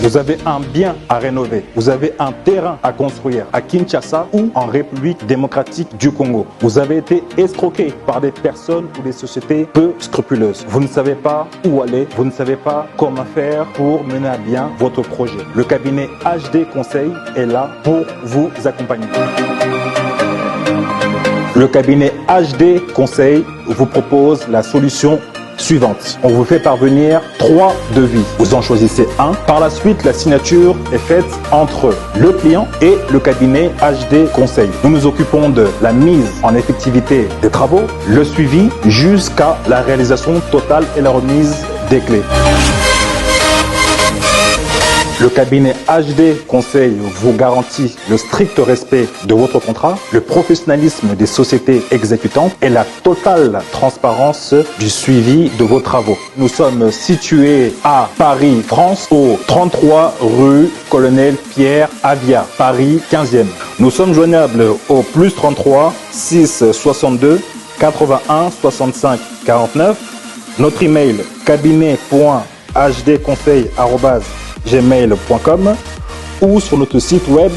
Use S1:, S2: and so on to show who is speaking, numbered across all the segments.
S1: Vous avez un bien à rénover. Vous avez un terrain à construire à Kinshasa ou en République démocratique du Congo. Vous avez été escroqué par des personnes ou des sociétés peu scrupuleuses. Vous ne savez pas où aller. Vous ne savez pas comment faire pour mener à bien votre projet. Le cabinet HD Conseil est là pour vous accompagner. Le cabinet HD Conseil vous propose la solution suivante. On vous fait parvenir 3 devis. Vous en choisissez un. Par la suite, la signature est faite entre le client et le cabinet HD Conseil. Nous nous occupons de la mise en effectivité des travaux, le suivi jusqu'à la réalisation totale et la remise des clés. Le cabinet HD Conseil vous garantit le strict respect de votre contrat, le professionnalisme des sociétés exécutantes et la totale transparence du suivi de vos travaux. Nous sommes situés à Paris, France, au 33 rue Colonel Pierre Avia, Paris 15e. Nous sommes joignables au +33 6 62 81 65 49. Notre email cabinet.hdconseil@gmail.com ou sur notre site web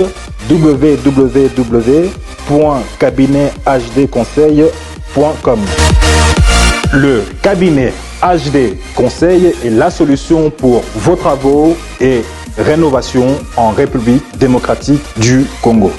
S1: www.cabinethdconseil.com. Le cabinet HD Conseil est la solution pour vos travaux et rénovations en République démocratique du Congo.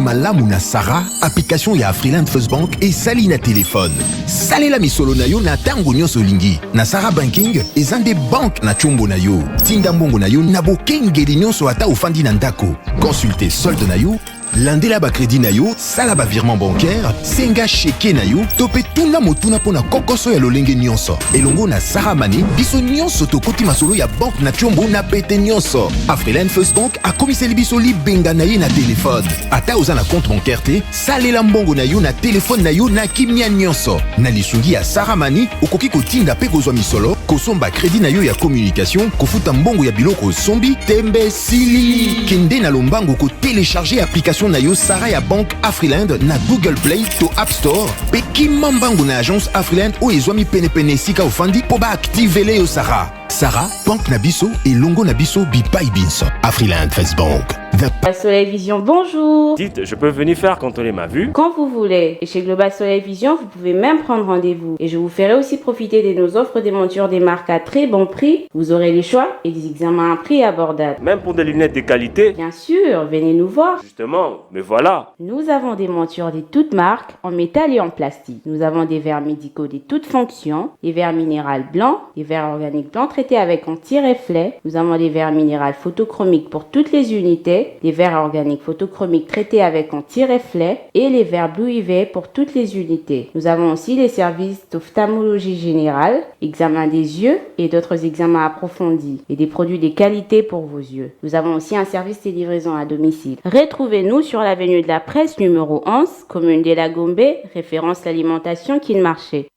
S2: Malamu na Sarah, application ya Afriland First Bank et sali na téléphone. Salela misolo na yo na tango nyonso lingi. Na Sarah Banking, ezande bank na chombo na yo. Tinda mbongo na yo na bokengeli nyonso ata ofandi na ndako. Consultez solde na yo, landela ba crédit na yo, sala ba virement bancaire, senga cheke na yo, tope tuna motuna pona kokoso ya lolenge nyonso. Elongo na Sarah Money, biso nyonso tokoti masolo ya bank na chombo na pete nyonso. Afriland First Bank a komiseli biso libenga na ye na téléphone. Ata oza na compte bancaire te, salela mbongo na yo na téléphone na yo na kimia nyonso. Na lisungi ya Sarah Money, okoki kotinda pe kozwa misolo, kosomba crédit na yo ya communication, kofuta mbongo ya biloko sombi, tembe sili. Kende na lombango ko télécharger application na yo Sarah ya Bank Afriland na Google Play to App Store. Pe kimambango na agence Afriland o ezwami pene sika ofandi po ba activele yo Sarah. Sarah, Bank Nabiso et Longo Nabiso Bipai Binso. Afriland First Bank.
S3: Global Soleil Vision, bonjour.
S4: Dites, je peux venir faire contrôler ma vue?
S3: Quand vous voulez. Et chez Global Soleil Vision, vous pouvez même prendre rendez-vous. Et je vous ferai aussi profiter de nos offres des montures des marques à très bon prix. Vous aurez les choix et des examens à un prix abordable.
S4: Même pour des lunettes de qualité?
S3: Bien sûr, venez nous voir.
S4: Justement, mais voilà.
S3: Nous avons des montures de toutes marques, en métal et en plastique. Nous avons des verres médicaux de toutes fonctions, des verres minéraux blancs, des verres organiques blancs traités avec anti-reflet. Nous avons des verres minéraux photochromiques pour toutes les unités, des verres organiques photochromiques traités avec anti-reflet et les verres Blue UV pour toutes les unités. Nous avons aussi les services d'ophtalmologie générale, examen des yeux et d'autres examens approfondis et des produits de qualité pour vos yeux. Nous avons aussi un service de livraison à domicile. Retrouvez-nous sur l'avenue de la Presse numéro 11, commune de la Gombe, référence l'alimentation Kin Marché.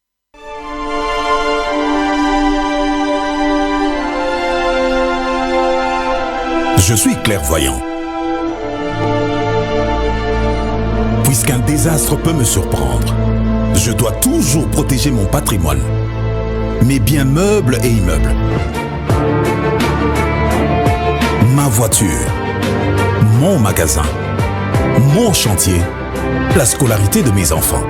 S2: Je suis clairvoyant. Puisqu'un désastre peut me surprendre, je dois toujours protéger mon patrimoine, mes biens meubles et immeubles, ma voiture, mon magasin, mon chantier, la scolarité de mes enfants.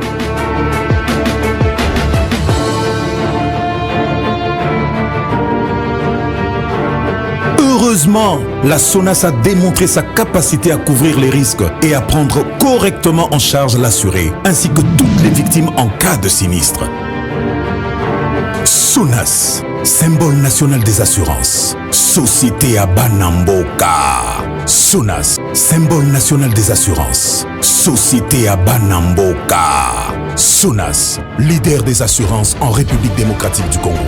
S2: Heureusement, la SONAS a démontré sa capacité à couvrir les risques et à prendre correctement en charge l'assuré, ainsi que toutes les victimes en cas de sinistre. SONAS, symbole national des assurances. Société à Banamboka. SONAS, symbole national des assurances. Société à Banamboka. SONAS, leader des assurances en République démocratique du Congo.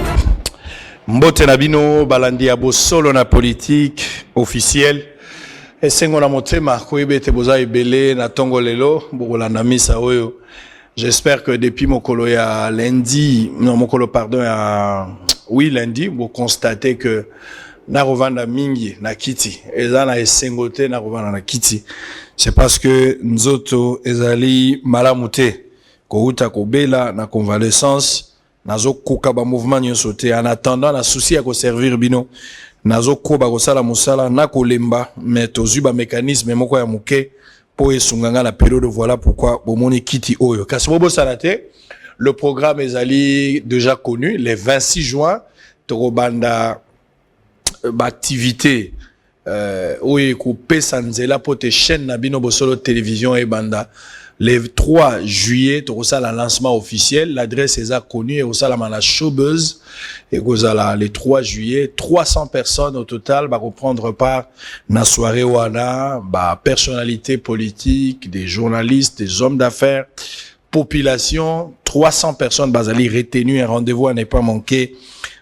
S5: Mbote Nabino, balandi abo solo na politique officielle. Et sengo na motema, koyebe te boza ebele na tongo lelo, bokolanda misa oyo. J'espère que depuis mokolo ya lundi, non mokolo pardon ya, oui lundi, vous constatez que na rovanda mingi na kiti. Eza na esengote na rovanda na kiti. C'est parce que nzoto ezali malamute, kouta kobela na convalescence. nazo koka ba mouvement nyonso te en attendant na souci à ko servir bino nazo ko ba ko sala musala na ko lemba mais tozu ba mécanisme moko ya muke po esunganga na période. Voilà pourquoi bomoni kiti oyo kasi bobo salate. Le programme est déjà connu les 26 juin torobanda activité oyo coupé sanzela pour te chaîne na bino bosolo télévision et banda. Le 3 juillet, tu as le lancement officiel. L'adresse est connue et tu as la showbuzz. Et le 3 juillet, 300 personnes au total vont prendre part à la soirée wana, personnalités politiques, des journalistes, des hommes d'affaires, population. 300 personnes vont retenues. Un rendez-vous à ne pas manquer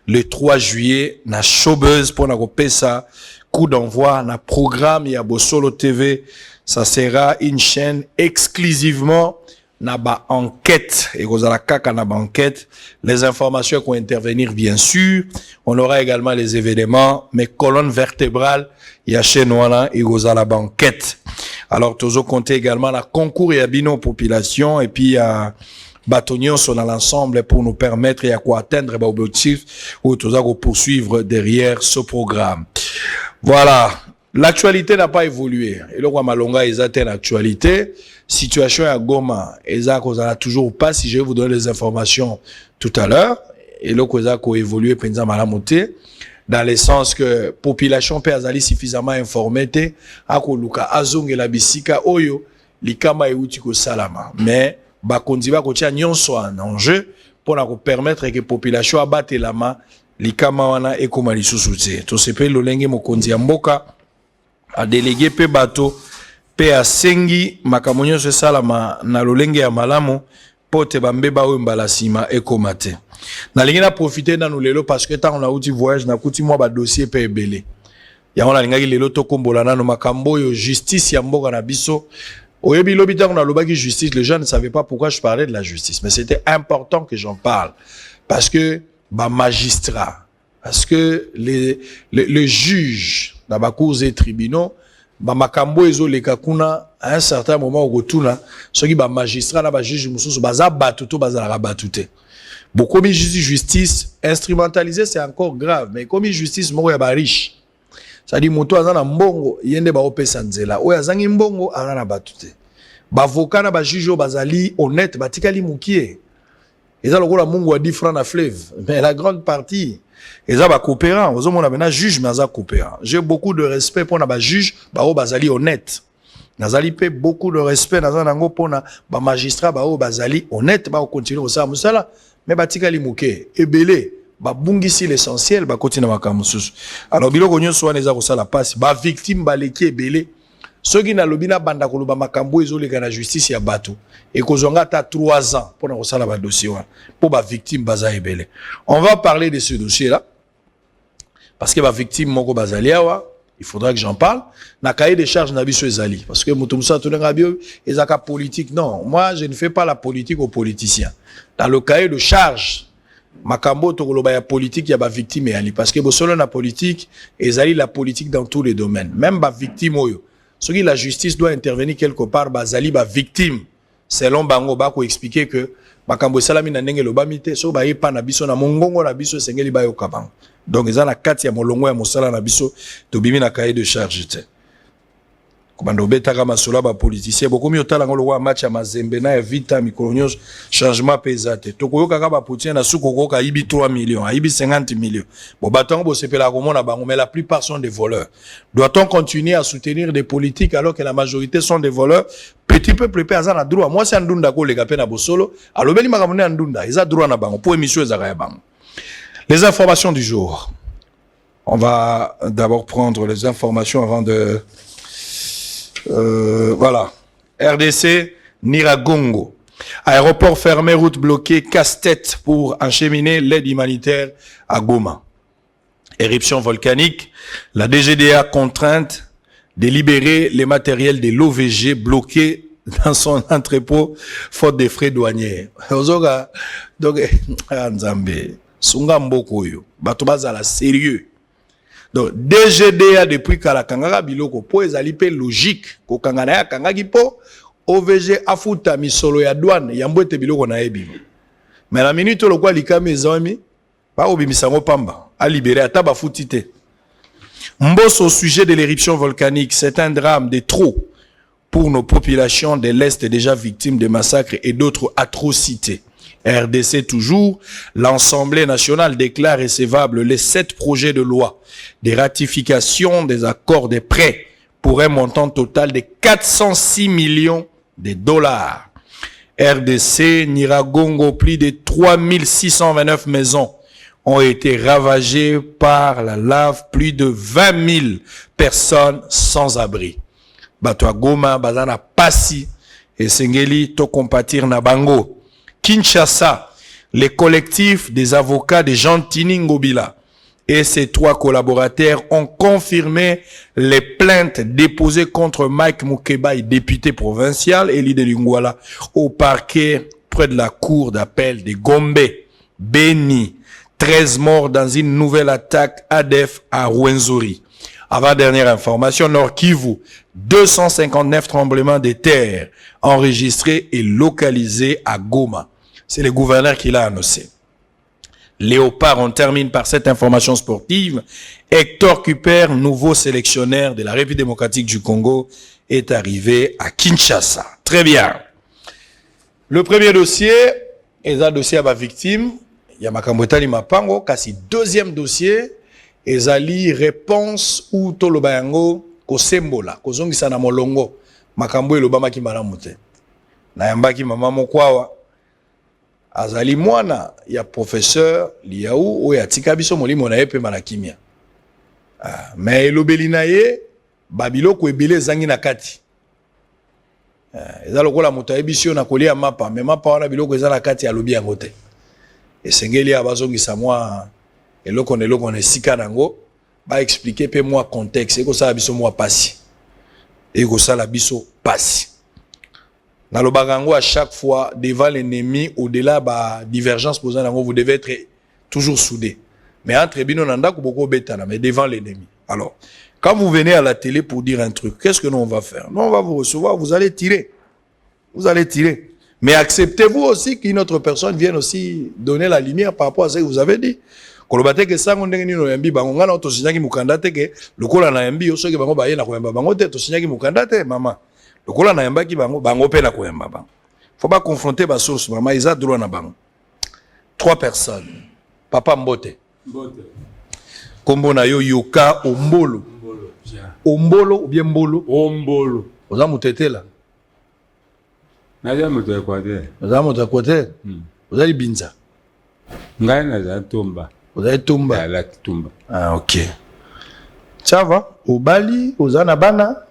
S5: le 3 juillet na showbuzz pour na ça. Coup d'envoi na programme ya Bosolo TV. Ça sera une chaîne exclusivement na ba enquête et gozala kaka na ba enquête. Les informations qui vont intervenir bien sûr. On aura également les événements, mais colonne vertébrale ya chaîne wana et gozala ba enquête. Alors tozo compter également la concours et bino population et puis bâtonnions sont dans l'ensemble pour nous permettre et à quoi atteindre l'objectif ou tozo poursuivre derrière ce programme. Voilà. L'actualité n'a pas évolué. Et là, Malonga, ils atteignent l'actualité. Situation à Goma, ils a toujours pas, si je vais vous donner les informations tout à l'heure. Et là, ils ont évolué, penza malamoté. Dans le sens que population peut azali suffisamment informée, ako luka azong et la bisika oyo, likama e uti ko salama. Mais, bakondi ba ko tia nyonso en enjeu, pour na ko permettre que population abatte la main, likama wana e koma lisusu te. To sepe lolenge mokonzi ya mboka, a délégué pe bateau pe a sengi makamonyo se salama na lolenge ya malamu pote bambeba oyo mbala sima ekomate na lingi na profiter na lelo parce que tant on a outi voyage na kuti moi ba dossier pe ebele ya on a linga lelo to kombola na no makambo yo justice ya mboka na biso oyebi lobi tant on a lobaki justice. Les gens ne savaient pas pourquoi je parlais de la justice, mais c'était important que j'en parle parce que ba magistrat, parce que le juge dans les cours et tribunaux, makambo ezo leka kuna à un certain moment au retourna ceux qui ba magistrat na ba juge mususu baza batuto bazala batute. Bon comme justice instrumentalisée c'est encore grave, mais comme justice moko ya ba riche. Ça dit moto azana mbongo yende ba opesa nzela. Oya zangi mbongo ana batute. Ba avocat na ba juge bazali honnête batikali mukie. Eza lokola mungu a 10 francs na fleuve, mais la grande partie et ça va coopérant. Vous avez maintenant juge mais ça coopérant. J'ai beaucoup de respect pour na juge, bazali honnête. Nazali pe beaucoup de respect na nango pour na magistrat bazali honnête ba continuer au ça musala mais batika limuke ebele ba bungisi l'essentiel ba continue makamususu. Alors biloko nyonso wana eza ko sala passe ba victime baleki ebele. Ceux qui na lobina banda ko loba makambo ezoleka na justice ya bato et kozonga ta 3 ans pour na ko sala ba dossier wana pour ba victime baza ebele. On va parler de ce dossier là parce que ba victime moko bazali awa, il faudra que j'en parle. Na cahier de charges na biso ezali parce que mutumsa tonenga bio ezaka politique. Non, moi je ne fais pas la politique aux politiciens. Dans le cahier de charges makambo to koloba ya politique ya ba victime ali parce que bosolo na politique ezali la politique dans tous les domaines. Même ba victime oyo ce qui la justice doit intervenir quelque part bazali ba victime selon bango ba ko expliquer que makambo salami na ndenge lobamite so ba yepa na biso na mongongo na biso sengeli ba yokabango. Donc ils ont la carte ya molongo ya mosala na biso to bimi na cahier de charge te. Komando betaka masola ba politicien beaucoup mieux tala ngolo wa match ya Mazembe na ya Vita Mikolonyos changement pesate. To koyoka ka ba poutien na suko koka ibi 3 millions, ibi 50 millions. Bon batango bo sepela komona bango mais la plupart sont des voleurs. Doit-on continuer à soutenir des politiques alors que la majorité sont des voleurs? Petit peuple pe azana droit. Moi c'est ndunda ko le kapena bosolo, alobeli makamone ndunda, ils a droit na bango pour émission ezaka ya bango. Les informations du jour. On va d'abord prendre les informations avant de... voilà. RDC, Niragongo. Aéroport fermé, route bloquée, casse-tête pour acheminer l'aide humanitaire à Goma. Éruption volcanique. La DGDA contrainte de libérer les matériels de l'OVG bloqués dans son entrepôt faute des frais douaniers. Donc, Nzambe. Sunga mboko yo bato bazala sérieux. Donc DGDA depuis kala kangaka biloko po ezali pe logique ko kangana ya kangaki po OVG afuta misolo ya douane ya mbwete biloko na ebi. mais la minute le quoi likame ezami ba obimisango pamba a libérer ata ba futite. Mbos au sujet de l'éruption volcanique, c'est un drame de trop pour nos populations de l'Est déjà victimes de massacres et d'autres atrocités. RDC toujours, l'Assemblée nationale déclare recevable les 7 projets de loi de ratification des accords de prêt pour un montant total de 406 millions de dollars. RDC, Niragongo, plus de 3629 maisons ont été ravagées par la lave, plus de 20 000 personnes sans abri. Bato Goma, Bazana Passi et Sengeli to compatir na bango. Kinshasa, les collectifs des avocats de Jean Tini Ngobila et ses 3 collaborateurs ont confirmé les plaintes déposées contre Mike Mukeba, député provincial élu de Lingwala, au parquet près de la cour d'appel de Gombe. Beni, 13 morts dans une nouvelle attaque ADF à Rwenzori. Avant dernière information, Nord Kivu, 259 tremblements de terre enregistrés et localisés à Goma. C'est le gouverneur qui l'a annoncé. Léopard, on termine par cette information sportive. Hector Cuper, nouveau sélectionneur de la République démocratique du Congo, est arrivé à Kinshasa. Très bien. Le premier dossier est un dossier à ma victime. Il y a Makambwetali Mapango. Kasi deuxième dossier est ali réponse ou tolobayango ko sembola ko zongisa na molongo makambo elobama ki malamute na yambaki mama mokwawa azali mwana ya professeur Liaou o ya tikabiso molimo na yepe malakimia mais elobeli na ye babiloko ebele zangi na kati ezalo kola moto ebisio na kolia mapa mais mapa wana biloko ezala kati alobi yango te esengeli abazongisa mwa eloko ne sika nango ba expliquer pe moi contexte eko sala biso moi pasi eko sala biso pasi na lo bagango à chaque fois devant l'ennemi au-delà ba divergence posant nango vous devez être toujours soudés mais entre bino nanda ko boko betana mais devant l'ennemi. Alors quand vous venez à la télé pour dire un truc, qu'est-ce que nous on va faire? Nous on va vous recevoir, vous allez tirer mais acceptez-vous aussi qu'une autre personne vienne aussi donner la lumière par rapport à ce que vous avez dit. Kolobate ke sango ndenge nino yambi bango ngana to sinyaki mukanda te ke lokola na yambi yo soki bango baye na koyamba bango te to sinyaki mukanda te mama lokola na yambaki bango pe na koyamba bango faut pas confronter ba source mama isa droit na bango 3 personnes papa Mbote kombo na yo Yoka Ombolo ou bien Mbolo oza mutetela
S6: naza moto ekwate
S5: oza libinza
S6: ngai naza Tumba.
S5: Vous avez Tumba.
S6: La Tumba.
S5: Ah, ok. Ça va? Au Bali, aux Anabana,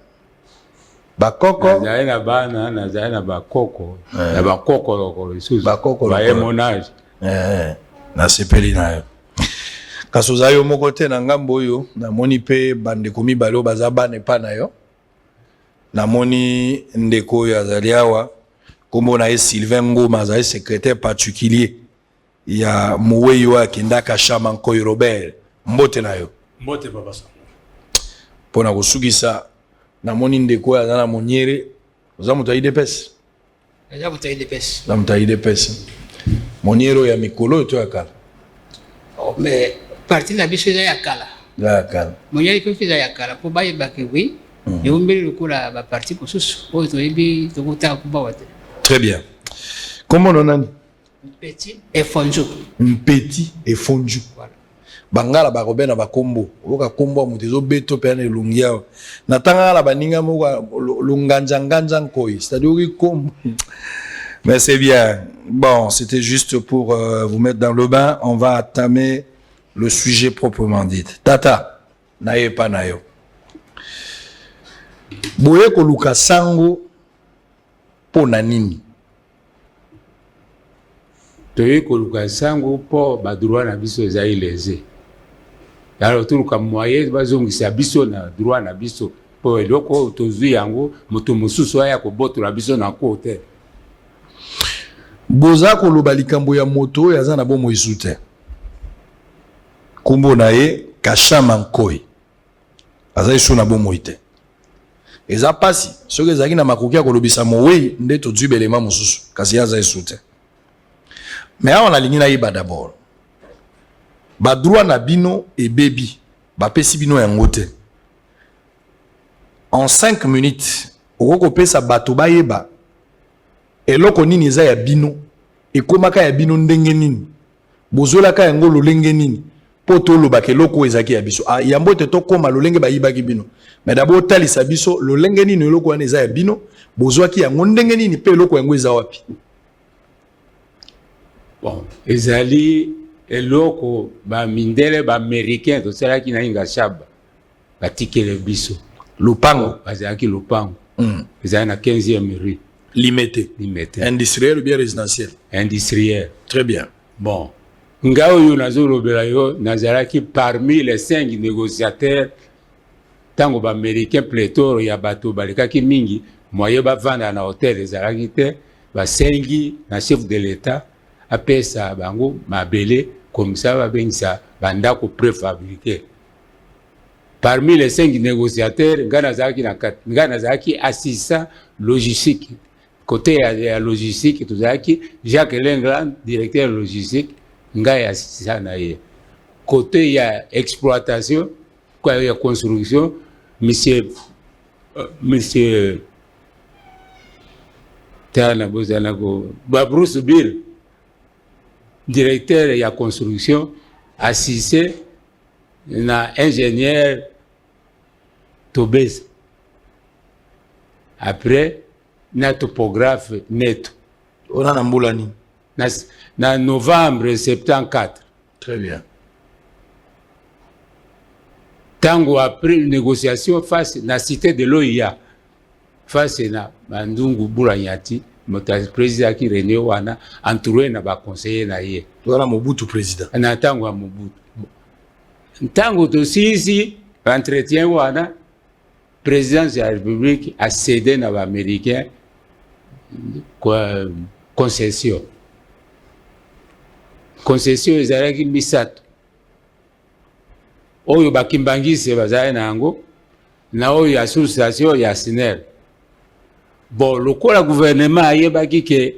S5: Bakoko.
S6: Nazali na bana, nazali na bakoko. Na bakoko lokolo isusu.
S5: Bakoko
S6: lokolo. Baye monage.
S5: Na sepeli na yo. Kaso za yo moko te na ngambo yo, na moni pe bandeko mibale oyo baza bana epa na yo. Na moni ndeko oyo azali awa, kombo na ye Sylvain Ngoma azali secrétaire particulier. Il y a Mouweyo Akindaka Shaman Koy Robert Mbote na yo.
S7: Mbote papa sa.
S5: Pona kusugisa na moni ndeko ya na moniere. Oza muta idepes.
S7: Oza muta idepes.
S5: Na muta idepes. Moniero ya mikolo to yakala.
S7: Oh mais parti na biso ya kala.
S5: Ya kala.
S7: Moniere pe fiza ya kala po baye bakewi. Yo mbeli lokula ba parti kosusu. O to yebi to kuta kuba wate.
S5: Très bien. Comment on a
S7: Petit et fondu.
S5: Petit et fondu.
S7: Voilà.
S5: Bangala ba robena ba kombo. Oka kombo mutezo beto pene lungia. Natanga la baninga mo lunganja nkoi. C'est-à-dire kombo. Mais c'est bien. Bon, c'était juste pour vous mettre dans le bain. On va entamer le sujet proprement dit. Tata, naye pa nayo. Boye ko luka sango pona nini?
S6: Toye koluka sango po ba droit na biso ezali lésé. Alors toluka moyen bazongisa biso na droit na biso po eloko tozwi yango moto mosusu aya ko botola biso na kote.
S5: Boza ko loba likambo ya moto yaza na bomo isute. Kombo na ye Kashama Nkoi. Azali sho na bomo ite. Eza pasi soki ezaki na makoki ya kolobisa mowe nde tozwi belema mosusu kasi yaza isute. Mais on a l'ingina iba d'abord. Ba droit na bino et baby. Ba pesi bino ya ngote. En 5 minutes, oko pesa bato ba yeba. Eloko nini eza ya bino. Ekomaka ya bino ndenge nini. Bozolaka yango lolenge nini. Poto lo bakeloko ezaki ya biso. Ah yambo te to koma lolenge ba yibaki bino. Mais d'abord talisa biso lolenge nini eloko wana eza ya bino. Bozwaki yango ndenge nini pe eloko yango eza wapi.
S6: Bon, ezali eloko ba mindele ba américain to sala ki na inga shaba batikele biso
S5: Lupango
S6: bazaki lupango ezali na 15e rue
S5: limité industriel ou bien résidentiel
S6: industriel.
S5: Très bien.
S6: Bon, ngao yo nazolobela yo nazalaki parmi les 5 négociateurs tango ba américain pléthore ya bato balekaki mingi moye ba vanda na hôtel ezalaki te ba sengi na chef de l'état apesa bango mabele comme ça va bengisa bandako préfabriqué. Parmi les 5 négociateurs ngana zaki assistant logistique côté ya logistique tuzaki Jacques Lengland directeur logistique ngai assistant na ye. Côté ya exploitation quoi ya construction monsieur Tana Bozanako Bruce Bill directeur ya construction assisté na ingénieur Tobes. Après na topographe Neto.
S5: On a Namboulani.
S6: Na novembre 74.
S5: Très bien.
S6: Tango après une négociation face na cité de l'OIA face na Bandungu Boulanyati le président qui réunit wana entouré na ba conseiller na ye
S5: voilà Mobutu président
S6: na tango Mobutu tango to sisi entretien wana président de la République a cédé na ba américain quoi concession ezalaki misato oyo bakimbangise bazali nango na oyo association ya SNEL. Bon, le gouvernement a yebaki que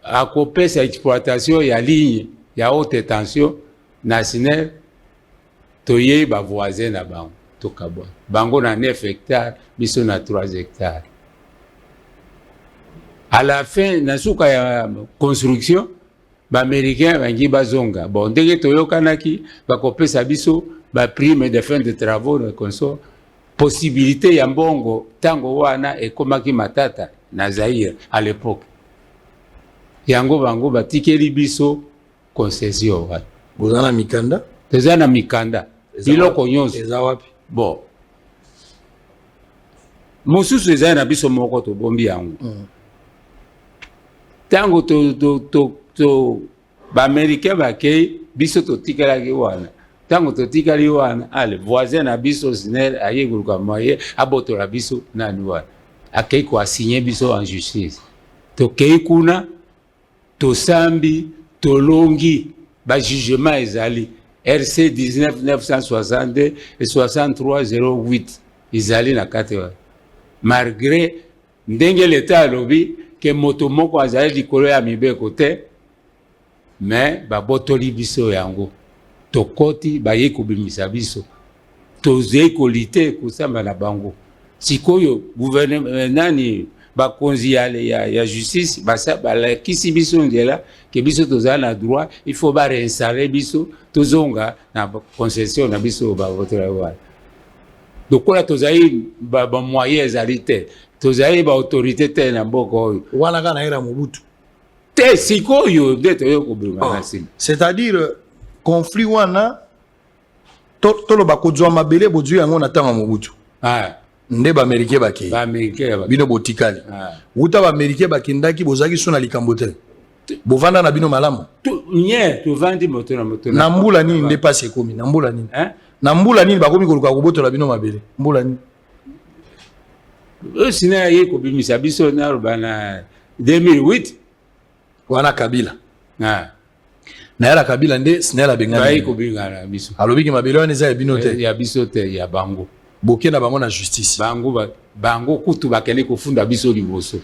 S6: à couper sa exploitation ya ligne ya haute tension nationale to yeba voisin na bango to kabwa bango na 9 hectares biso na 3 hectares. À la fin na suka ya construction ba américain bangi bazonga bon ndenge to yokanaki ba kopesa biso ba prime de fin de travaux na consort possibilité ya mbongo tango wana ekomaki matata na Zaire à l'époque yango bango batikeli biso concession wana
S5: bozana mikanda
S6: tezana mikanda biloko nyonso
S5: eza wapi
S6: bon mosusu ezali na biso moko tobombi yango tango to baaméricain bakei biso totikalaki wana tango totikali wana ale voisin na biso SNEL ayeguluka moye abotola biso nani wana akei ko asigner biso en justice tokei kuna tosambi tolongi ba jugement ezali RC 19 962 et 6308 ezali na kate wana malgré ndenge l'état alobi ke moto moko azali likolo ya mibeko te mais babotoli biso yango tokoti baye kobimisa biso tozei kolite kusamba na bango sikoyo gouvernement nani bakonzi ya justice balakisi biso nzela ke biso tozala na droit il faut réinstaller biso tozonga na concession na biso babotola wana dokola tozali bamoyen ezali te tozali baautorité te na mboka oyo
S5: wana kana era Mobutu
S6: te sikoyo nde toyokobima na nsima
S5: c'est-à-dire conflit wana tolo bakozwa mabele bozwi yango na tanga Mobutu nde baaméricain bakei bino botikali wuta baaméricain bakendaki bozaki so na likambo te bovanda na bino malamu
S6: nye tovandi moto na moto
S5: na mbula nini nde pasi ekomi na mbula nini na mbula nini bakomi koluka kobotola bino mabele mbula nini
S6: sina ye kobimisa biso na loba na 2008
S5: wana Kabila na yala Kabila nde SNEL abengana
S6: bayi kobingana biso
S5: alobiki mabele wana eza ya bino te
S6: ya biso te ya bango
S5: boke na bango na justice
S6: bango bango kutu bakende kofunda biso liboso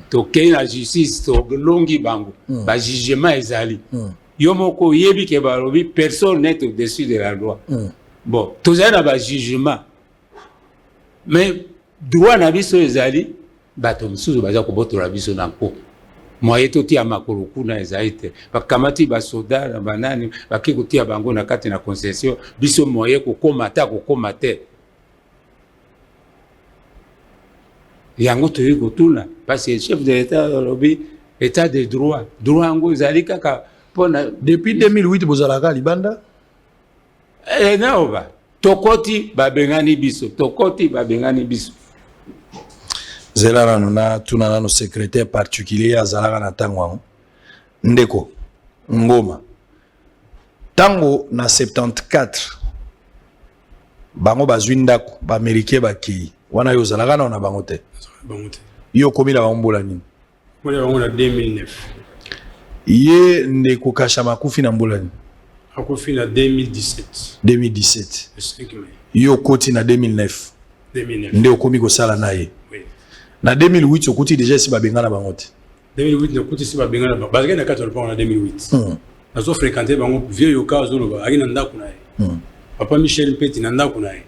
S6: tokei na justice tolongi bango bajugement ezali yo moko yebi ke balobi personne n'est au-dessus de la loi bon tozali na bajugement mais droit na biso ezali bato misusu baza kobotola biso na mpo moye totia makolo kuna ezali te bakamati basoda na banani bake kotia bango na kati na concession biso moye kokoma te yango toyi kotuna parce que chef de l'état lobi état de droit yango ezali kaka pona
S5: depuis 2008 bozalaka libanda
S6: naoba tokoti babengani biso
S5: zela nano na tuna nano secrétaire particulier azalaka na ntango yango ndeko ngoma ntango na 74 bango bazwi ndako baamerikain bakei wana yo ozalaka nao na bango te yo okomi na bango mbola nini
S8: na 2009
S5: ye ndeko Kashama akufi na mbola nini
S8: akufi na 2017
S5: 2017
S8: 5 mai
S5: yo koti na 2009 nde okomi kosala na ye na 2008 okuti déjà si babengana bango te
S8: 2008 nakuti si babengana bango bazalaki na kati ya lopango na 2008 nazo fréquenté bango vieux yoka azoloba aki na ndako na ye papa Michel Mpeti na ndako na ye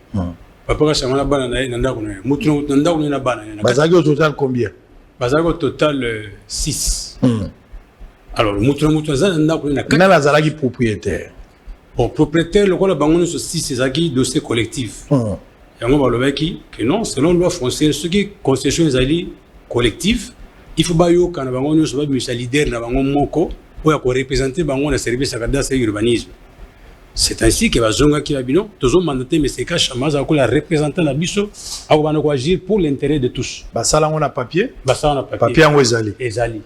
S8: papa Kashama na bana na ye na ndako na ye mutu na ndako na bana na ye
S5: bazalaki au total combien
S8: bazalaki au total 6 alors mutu na ndako na
S5: nani azalaki propriétaire
S8: bon propriétaire lokola bango nyonso 6 ezalaki dossier collectif yango balobaki que non selon loi foncière ce qui concession ezali collectif il faut bayoka na bango nyonso babimisa leader na bango moko oyo akorepresente bango na service ya cadastre et urbanisme. C'est ainsi que bazongaki babino tozo mandaté M. Kashama azakola représentant na biso akobana ko agir pour l'intérêt de tous.
S5: Basala on a papier
S8: papier
S5: yango ezali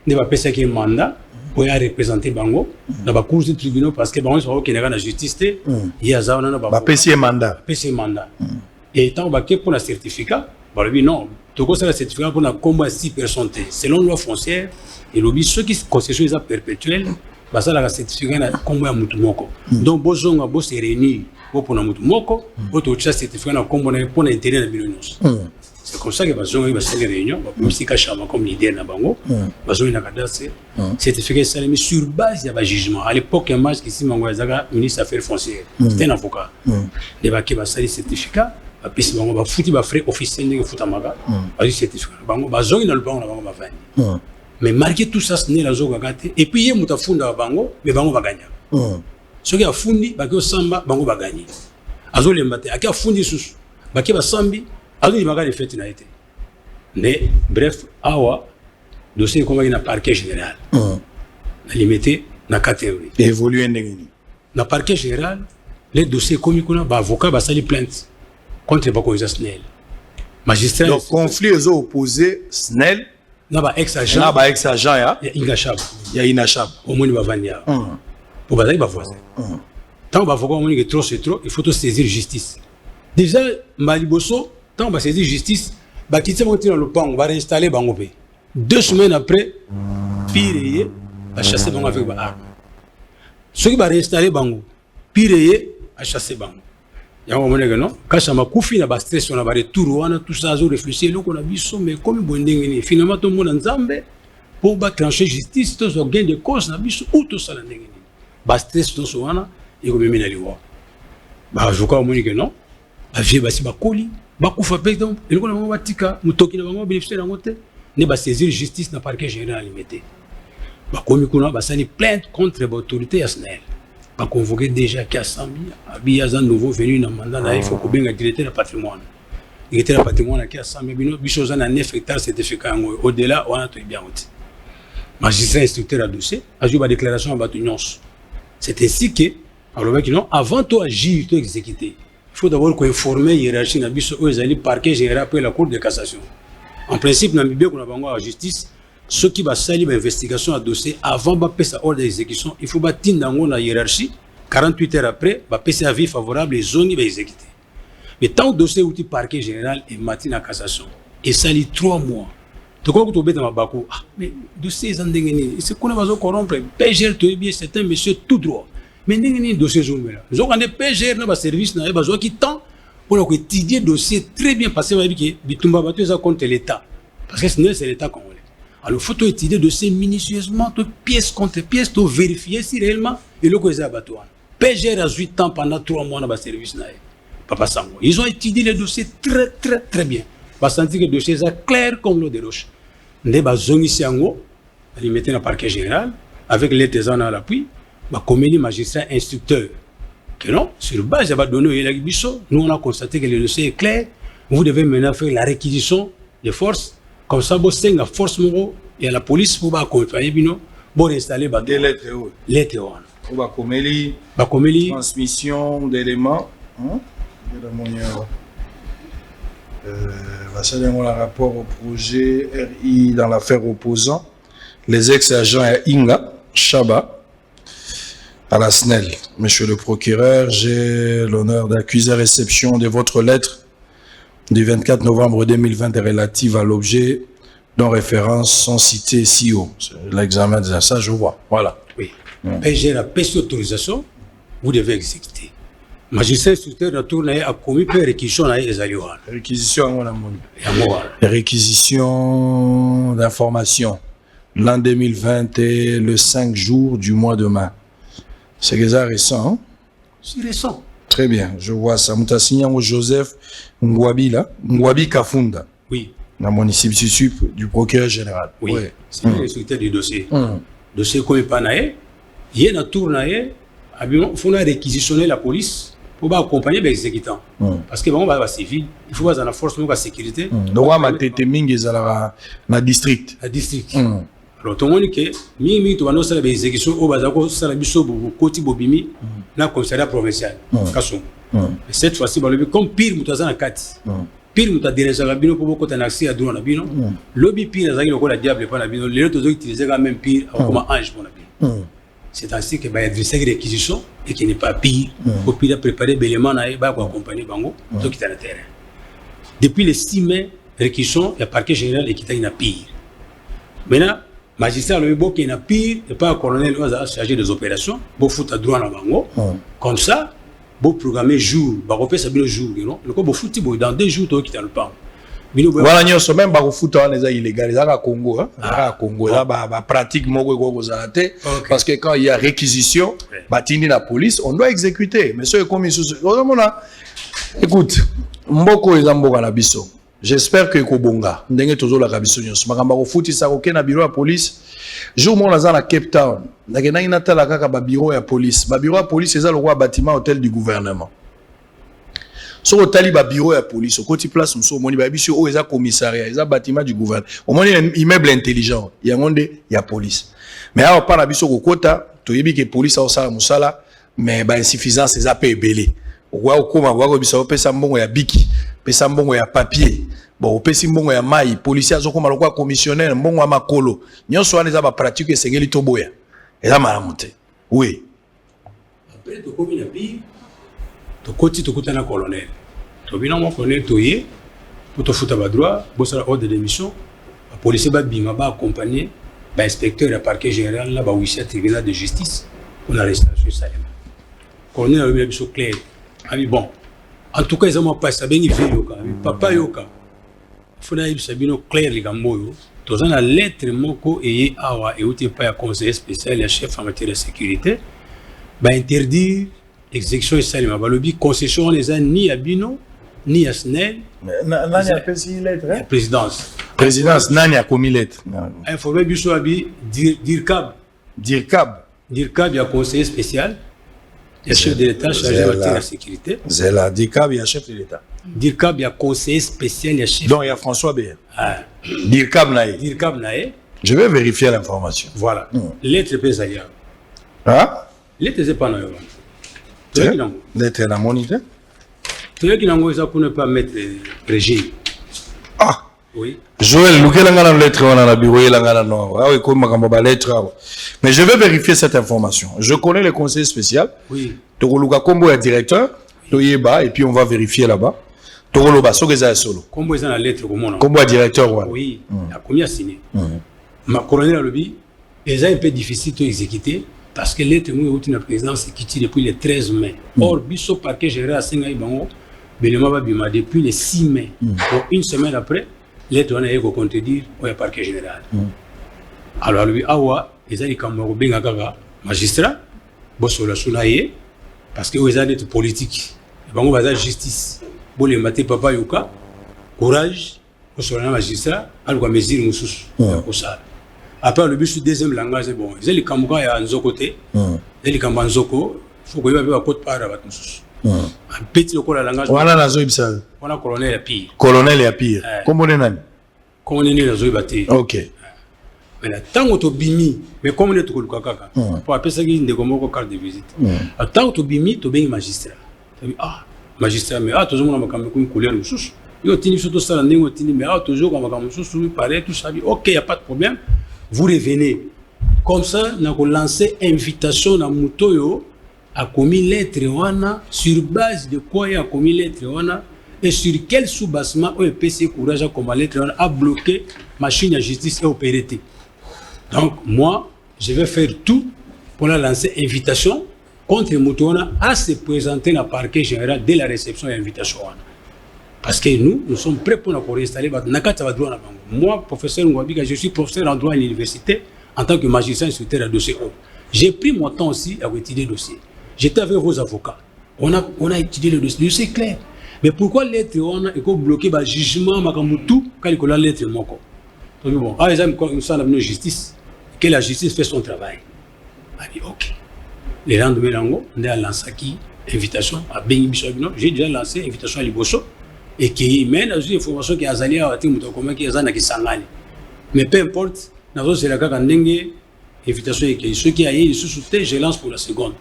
S8: ne bapesaki mandat pour représenter bango na ba cour de tribunal parce que bango so okendaka na justice te yaza wana na
S5: bapesi mandat
S8: et tant baké pour la certificat balobi non toko ça le certificat pour na combat 6 personnes selon loi foncière et lobi ceux qui concession est perpétuelle basala la certificat na combat ya mutu moko donc bozonga bo se réunir bo pona mutu moko bo to cha certificat na combat na pona intérêt na bilonos. C'est comme ça que bazonga ba se réunion ba M. Kashama comme leader na bango bazonga na cadastre certificat ça mis sur base ya ba jugement à l'époque un match qui si mango azaka ministre affaires foncières c'était un avocat les ba ke ba sali certificat ba pesi bango ba futi ba frais officiels ne futa maga ba certificat bango bazonga na bango na bango ba vani mais marqué tout ça ce n'est la zoga gâté et puis ye muta funda bango mais bango ba gagner ce qui a fundi ba ke samba bango ba gagner azo lembate aki a fundi susu ba ke ba sambi azo ni maga de fête na été mais bref awa dossier comme na parquet général na limité na catégorie
S5: évoluer ndengeni
S8: na parquet général les dossiers comme kuna ba avocat ba sali plainte contre ba ko SNEL magistrat
S5: donc conflit est opposé SNEL
S8: na ba ex agent
S5: ya Inachab
S8: au moins ba vania pour ba ba voisin tant ba avocat au moins que trop c'est trop il faut saisir justice déjà maliboso tant ba saisir justice ba quitter monter dans le pont va réinstaller bango pe 2 semaines après pire a chasser bango avec ba arme ceux qui va réinstaller bango pire a chasser bango yango mona que non Kashama kufi na ba stress on a ba retour wana tout ça zo réfléchir loko na biso mais comme bondenge ni finalement tout monde nzambe pour ba trancher justice to zo gain de cause na biso ou to sala ndenge ni ba stress to so wana iko memi na liwa ba je crois mona que non ba vie ba si ba koli ba kufa pe donc eloko na bango batika mutoki na bango bénéficier na ngote ne ba saisir justice na parquet général limité ba komi kuna ba sali plainte contre l'autorité ya SNEL pas convoqué déjà qui a sambi abiyaza nouveau venu na mandat na il faut ko benga directeur de patrimoine directeur de patrimoine qui a sambi bino bichoza na 9 hectares certificat au delà on a tout bien oti magistrat instructeur à dossier a joué ba déclaration à batunyons c'est ainsi que alors mec non avant toi agir toi exécuter il faut d'abord ko informer hiérarchie na biso aux ali parquet général après la cour de cassation en principe na mibé ko na bango à justice ceux qui va salir l'investigation à dossier avant de passer ordre d'exécution, il faut bâtir dans la hiérarchie. 48 heures après, va passer avis favorable les zones qui va exécuter. Mais tant que dossier outil parquet général et matin à cassation, et ça lit 3 mois. Tu crois que tu es dans ma bakou? Ah, mais dossier est en dégané. C'est qu'on va corrompre. PGR, tu es bien, c'est un monsieur tout droit. Mais dégané dossier zoom là. Nous avons des PGR dans le service, nous avons qui tant pour étudier le dossier très bien passé, que Bitumba Bato est contre l'État. Parce que sinon, c'est l'État congolais. Alors, il faut étudier le dossier minutieusement, pièce contre pièce, pour vérifier si réellement il est à Bato. PGR a 8 ans pendant 3 mois dans le service. Papa Sango. Ils ont étudié le dossier très, très, très bien. Parce que le dossier est clair comme l'eau de roche. Ndeba Zongi Siango, il mettait dans le parquet général, avec l'étésant à l'appui, comme magistrat instructeur. Que non, sur base de données au Bisso, nous on a constaté que le dossier est clair. Vous devez maintenant faire la réquisition des forces. Comme ça, vous avez la force moro et la police pour accompagner Bino, pour installer
S5: des lettres.
S8: Lettres.
S5: Transmission d'éléments. Le rapport au projet RI dans l'affaire opposant les ex-agents Inga, Chaba, à la SNEL. Monsieur le procureur, j'ai l'honneur d'accuser réception de votre lettre du 24 novembre 2020 relative à l'objet dont référence sont cités ici haut. L'examen de ça, je vois. Voilà.
S8: Oui. PG a payé autorisation, vous devez exécuter. Magistrat instructeur de tourner a commis peu réquisition à Ezaliohan.
S5: Réquisition d'informations. L'an 2020 et le 5 jours du mois de mai. C'est déjà récent, hein?
S8: C'est récent.
S5: Très bien, je vois ça. Moutasignan Joseph Ngwabi, là. Ngwabi Kafunda.
S8: Oui.
S5: Dans mon sup du procureur général.
S8: Oui. Ouais. C'est l'instructeur du dossier. Dossier comme Panaé, il y a un tournaé, il faut réquisitionner la police pour accompagner les exécutants. Parce que bon, va civil, il faut avoir la force de sécurité.
S5: Donc, on a été mingi dans le district.
S8: La district. Alors, tout le monde dit que mingi tu vas nous faire des exécutions au Bazako, ça la biso côté Bobimi, dans le commissariat provincial. Cette fois-ci, comme pire, nous avons 4. Pire, nous avons dirigé la bino pour qu'on ait accès à droit. Lobby pire, nous avons la diable pour la bino. Les autres ont utilisé même pire comme ange pour la bino. C'est ainsi que y a des réquisitions et qui n'est pas pire. Pour pire préparer des éléments pour accompagner Bango, qui est dans le terrain. Depuis le 6 mai, réquisition, il y a parquet général et qui est pire. Maintenant, magistrat le beau qui est pire, et pas un colonel chargé des opérations, pour foutre à droit dans Bango. Comme ça, pour programmer jour, pour repérer ça bien le jour. Le coup, pour foutre dans 2 jours, qui est dans le pan.
S5: Voilà, nous sommes même pas au foot illégal. Ils Congo, hein. Congo, là, pratique parce que quand il y a réquisition, batini la police, on doit exécuter. Mais ceux comme ils écoute, mboko ezamboka na biso. J'espère que Kobonga, ndenge tozo la kabiso nyonso. Makamba ko foot ça ko na bureau ya police. Jour mon naza na Cape Town. Ndakena ina tala kaka ba bureau ya police. Ba bureau ya police eza le roi bâtiment hôtel du gouvernement. So au taliba bureau ya police au côté place muso moni ba biso o eza commissariat eza bâtiment du gouvernement au moni immeuble intelligent ya ngonde ya police mais awa pa na biso ko kota to yebi ke police a osala musala mais ba insuffisance eza pe ebele wa okoma wa ko biso pesa mbongo ya biki pesa mbongo ya papier bon pesa mbongo ya mai policier azokoma lokwa commissionnaire mbongo ya makolo nyonso wana eza ba pratique esengeli toboya eza malamuté oui
S8: après to komi na bi to koti to kutana colonel to bina mo colonel to ye pour to futa ba droit bo sala ordre de mission ba policier ba bima ba accompagner ba inspecteur du parquet général là ba huissier tribunal de justice pour l'arrestation Salema colonel a eu biso clair ami bon en tout cas ils ont pas ça bengi yoka papa yoka funa ibisa bino clair ligamboyo to zana lettre moko eye awa et outi pa ya conseiller spécial ya chef en matière de sécurité ba interdire exécution et Salima balobi concession les a ni à Bino ni à Snell
S5: nani a pesi lettre
S8: la
S5: présidence nani a commis lettre
S8: informé biso abi dirkab il y a conseiller spécial il y a chef de l'état chargé de la sécurité
S5: Zela dirkab il y a chef de l'état
S8: dirkab il y a conseiller spécial il y a chef
S5: donc il y a François Béa dirkab nae je vais vérifier l'information
S8: voilà lettre pesa ya lettre c'est pas non
S5: lettre la monite
S8: tu veux qu'il envoie ça pour ne pas mettre régime oui
S5: Joël lukela ngana lettre wana na bureau la ngana no ah oui comme makambo ba lettre mais je vais vérifier cette information je connais le conseiller spécial
S8: oui
S5: tokoluka kombo ya directeur toyeba et puis on va vérifier là-bas tokoloba sokeza solo
S8: kombo eza na lettre komona
S5: kombo ya directeur wana
S8: oui a combien signé ma colonel alobi eza un peu difficile de exécuter parce que lettre nous est une présidence qui tire depuis le 13 mai or biso parquet général à Sengai bango Belema Babima depuis le 6 mai. Donc une semaine après, lettre on a eu qu'on contredire au parquet général. Alors lui awa ezali kamaro benga kaka magistrat bosola sunaye parce que ils ont des politique. Bango baza justice. Bo le maté papa yoka courage bosola magistrat alwa mesure mususu ko ça. Après le but du deuxième langage c'est bon. Ezali kamaro ya nzoko te. Ezali kamaro nzoko faut que yeba code para bat mususu. Un petit local langage.
S5: Wana nazo ibisa.
S8: Wana colonel ya pire.
S5: Colonel ya pire. Comment on est nani?
S8: Comment on est nazo ibate.
S5: OK.
S8: Mais tant que tu bimi, mais comme on est tout le kaka, pour appeler ça qui est comme carte de visite. Tant que tu bimi, tu es magistrat. Ah, magistrat, mais ah, toujours on a comme une couleur de sous. Yo tini surtout ça la négo tini, mais ah toujours on a comme sous pareil tout ça. OK, y a pas de problème. Vous revenez. Comme ça, on a lancé invitation à Mutoyo à commis lettre wana sur base de quoi il a commis lettre wana et sur quel sous-bassement au PC courage comme lettre wana a bloqué machine à justice et opérité. Donc, moi, je vais faire tout pour la lancer invitation contre Moutouana à se présenter dans le parquet général dès la réception de l'invitation. Parce que nous sommes prêts pour nous réinstaller. Moi, professeur Ngwabika, je suis professeur en droit à l'université en tant que magistrat instructeur à dossier haut. J'ai pris mon temps aussi à étudier le dossier. J'étais avec vos avocats. On a étudié le dossier. C'est clair. Mais pourquoi l'être on a bloqué le jugement quand il a l'être moko? Donc bon, ah, ils aiment comme ça la justice. Que la justice fait son travail. On dit OK. Les lendemain, on a lancé qui invitation à Bengi Bissobino. J'ai déjà lancé invitation à Liboso et qui mène à une information qui a zali à comment qui a zana qui s'engage. Mais peu importe, nous c'est la cas quand invitation et ceux qui a eu sous soutien, je lance pour la seconde.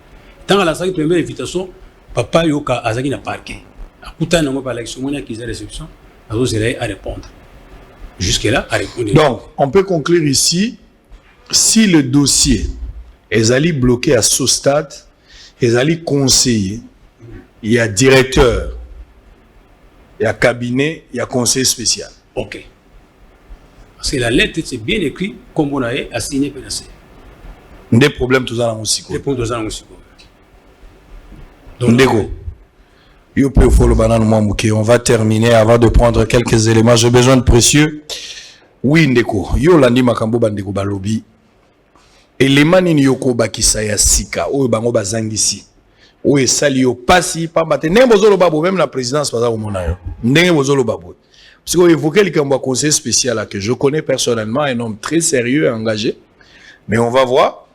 S8: Tant à la première invitation, papa yoka azaki na parquet. À couta n'a pas l'élection qui a réception, nous c'est à répondre. Jusque-là, à répondre.
S5: Donc, on peut conclure ici, si le dossier est allé bloqué à ce stade, est allé conseiller, il y a directeur, il y a cabinet, il y a conseil spécial.
S8: OK. Parce que la lettre, c'est bien écrit, comme on a assigné PNC.
S5: Des problèmes, tout ça, aussi.
S8: Des problèmes, tout ça, aussi.
S5: Donc, on va terminer avant de prendre quelques éléments. J'ai besoin de précieux. Oui, Ndeko. Yo landi makambo bandeko balobi. Élément ni yoko bakisa ya sika. Oyo bango bazangisi. Oyo sali yo pasi pa bate. Ndenge bozolo babo même la présidence baza komona yo. Ndenge bozolo babo. Parce que évoquer le cambo conseil spécial que je connais personnellement, un homme très sérieux et engagé. Mais on va voir.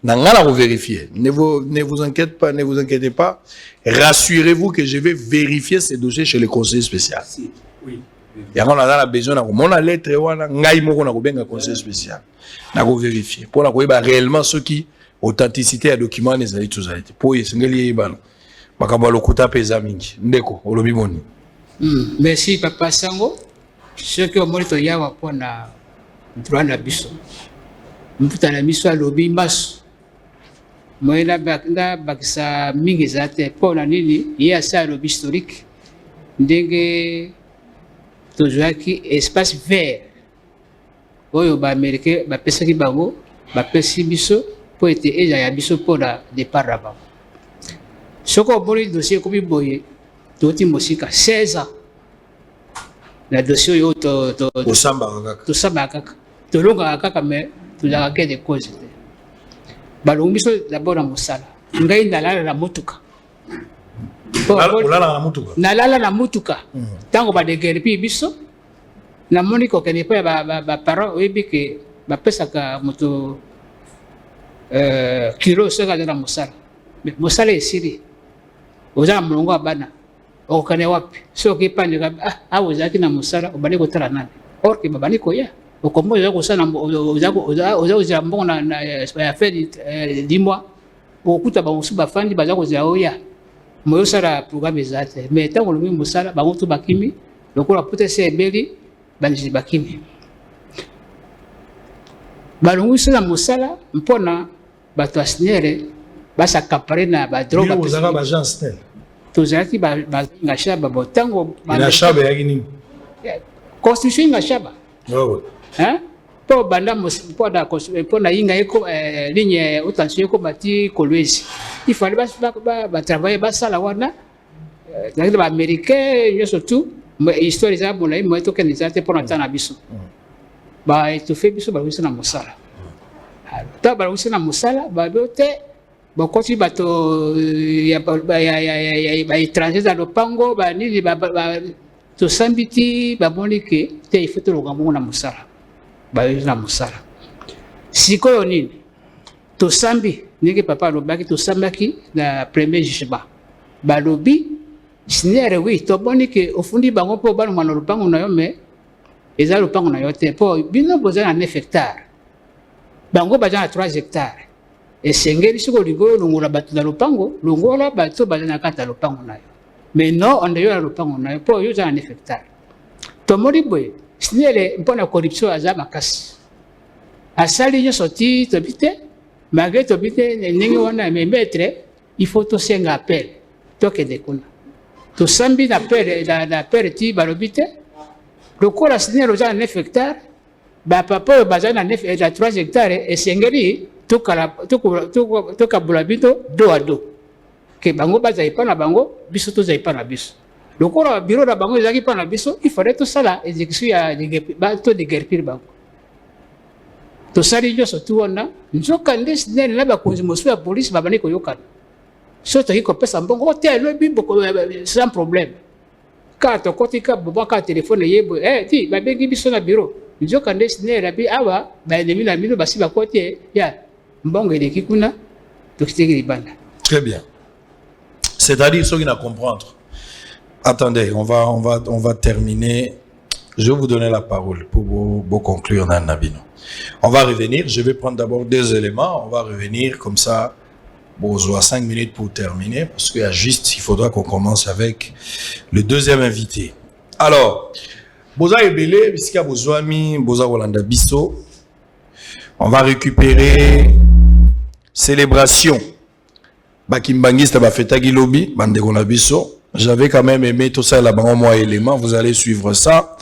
S5: Nangala vérifier. Ne vous inquiétez pas. Rassurez-vous que je vais vérifier ces dossiers chez le conseil spécial.
S8: Oui.
S5: Et on a besoin de mon lettre wana ngai moko na kobenga conseil spécial. Na ko vérifier pour na koyeba réellement ce qui authenticité ya document les ali tous ali. Pour yesengeli yebana. Makambo lokuta peza mingi. Ndeko olobi boni.
S7: Merci papa Sango. Ce que monito yawa pona droit na biso. Mputa na biso alobi maso. Moyena bakisa mingi zate pona nini ya sa alobi historique. Ndenge tozwaki espace vert oyo ba-américain bapesaki bango bapesi biso po ete eja ya biso mpona départ na bango soko omoni dossier ekomi boye toti mosika 16 ans na dossier oyo tosambaka kaka tolongaka kaka me tozalaka ke de cause te balongi biso d'abord na mosala ngai nalala na motuka nalala na mutuka tango badegeripi biso namoni kokende mpe baparent oyebi ke bapesaka moto kilo soki aza na mosala mosala esili oza na molongo ya bana okokende wapi soki epandika awa ozalaki na mosala obandi kotala nani orke babandi koya okombo oza kosala oza kozela mbongo ya fin 10 mois okokuta bamosusu bafandi baza kozela oya moyo sala programme ezate mais tango lomi mosala bango to bakimi lokola potese ebeli banji bakimi balongo sala mosala mpona bato asinere basa kapare na ba droga
S5: ozanga ba agence tel
S7: tozalaki ba ngashaba botango
S5: na shaba yaki nini
S7: constitution ngashaba hein po banda mpona yinga eko ligne autention eko bati kolwezi il fallait ba travailler basala wana donc les Américains surtout histoire eza bona moi to ken eza te pour na biso ba étoffe biso ba biso na mosala ta ba biso na mosala ba bote ba koti bato ya ba étranger dans le pango ba nini ba to sambiti ba bonike te il faut to logambo na mosala ba biso na mosala sikoyo nini to sambi niki papa lobaki to sambaki na premier jugement ba lobi Siniere oui, to boni ke ofundi bango po bano mwana lupango na yo me eza lupango na yo te po bino boza na 9 hectares. Bango baza na 3 hectares. E sengeli siko ligolo longola batu na lupango, longola batu baza na kata lupango na yo. Mais non, on yo na lupango na yo po yo za na 9 hectares. To mori boy, siniere mpona corruption aza makasi. Asali yo soti to bite, malgré to bite ndenge wana me maître, il faut to senga appel. To ke dekuna. To sambi na pere ti balobite lokola signé loza na 9 hectares ba papa baza na 9 et 3 hectares et sengeli to kabula bito do a do ke bango baza ipa na bango biso to za ipa na biso lokola bureau na bango ezaki pa na biso il faudrait to sala exécution ya to de guerpir bango to sali yo sotu wana nzoka nde signé na ba konzi mosu ya police babane ko yokana Surtout qu'il peut s'en bon sans problème. Quand tu côté quand bon quand téléphone eh ti ba bengi biso na bureau. Njo quand destiné rabi awa ba demi na mino basi ba côté ya mbongo ile kikuna to kitegi bana.
S5: Très bien. C'est-à-dire ceux qui n'a comprendre. Attendez, on va terminer. Je vais vous donner la parole pour conclure dans Nabino. On va revenir, je vais prendre d'abord 2 éléments, on va revenir comme ça. Bon, on a 5 minutes pour terminer, parce qu'il y a juste, il faudra qu'on commence avec le deuxième invité. Alors, Boza Ebele, Bisika Bozwami, Boza Rolanda Bisso, on va récupérer célébration. Bakimbangiste Bafetagi Lobby, Bandegona Bisso. J'avais quand même aimé tout ça, là-bas, moi élément, vous allez suivre ça.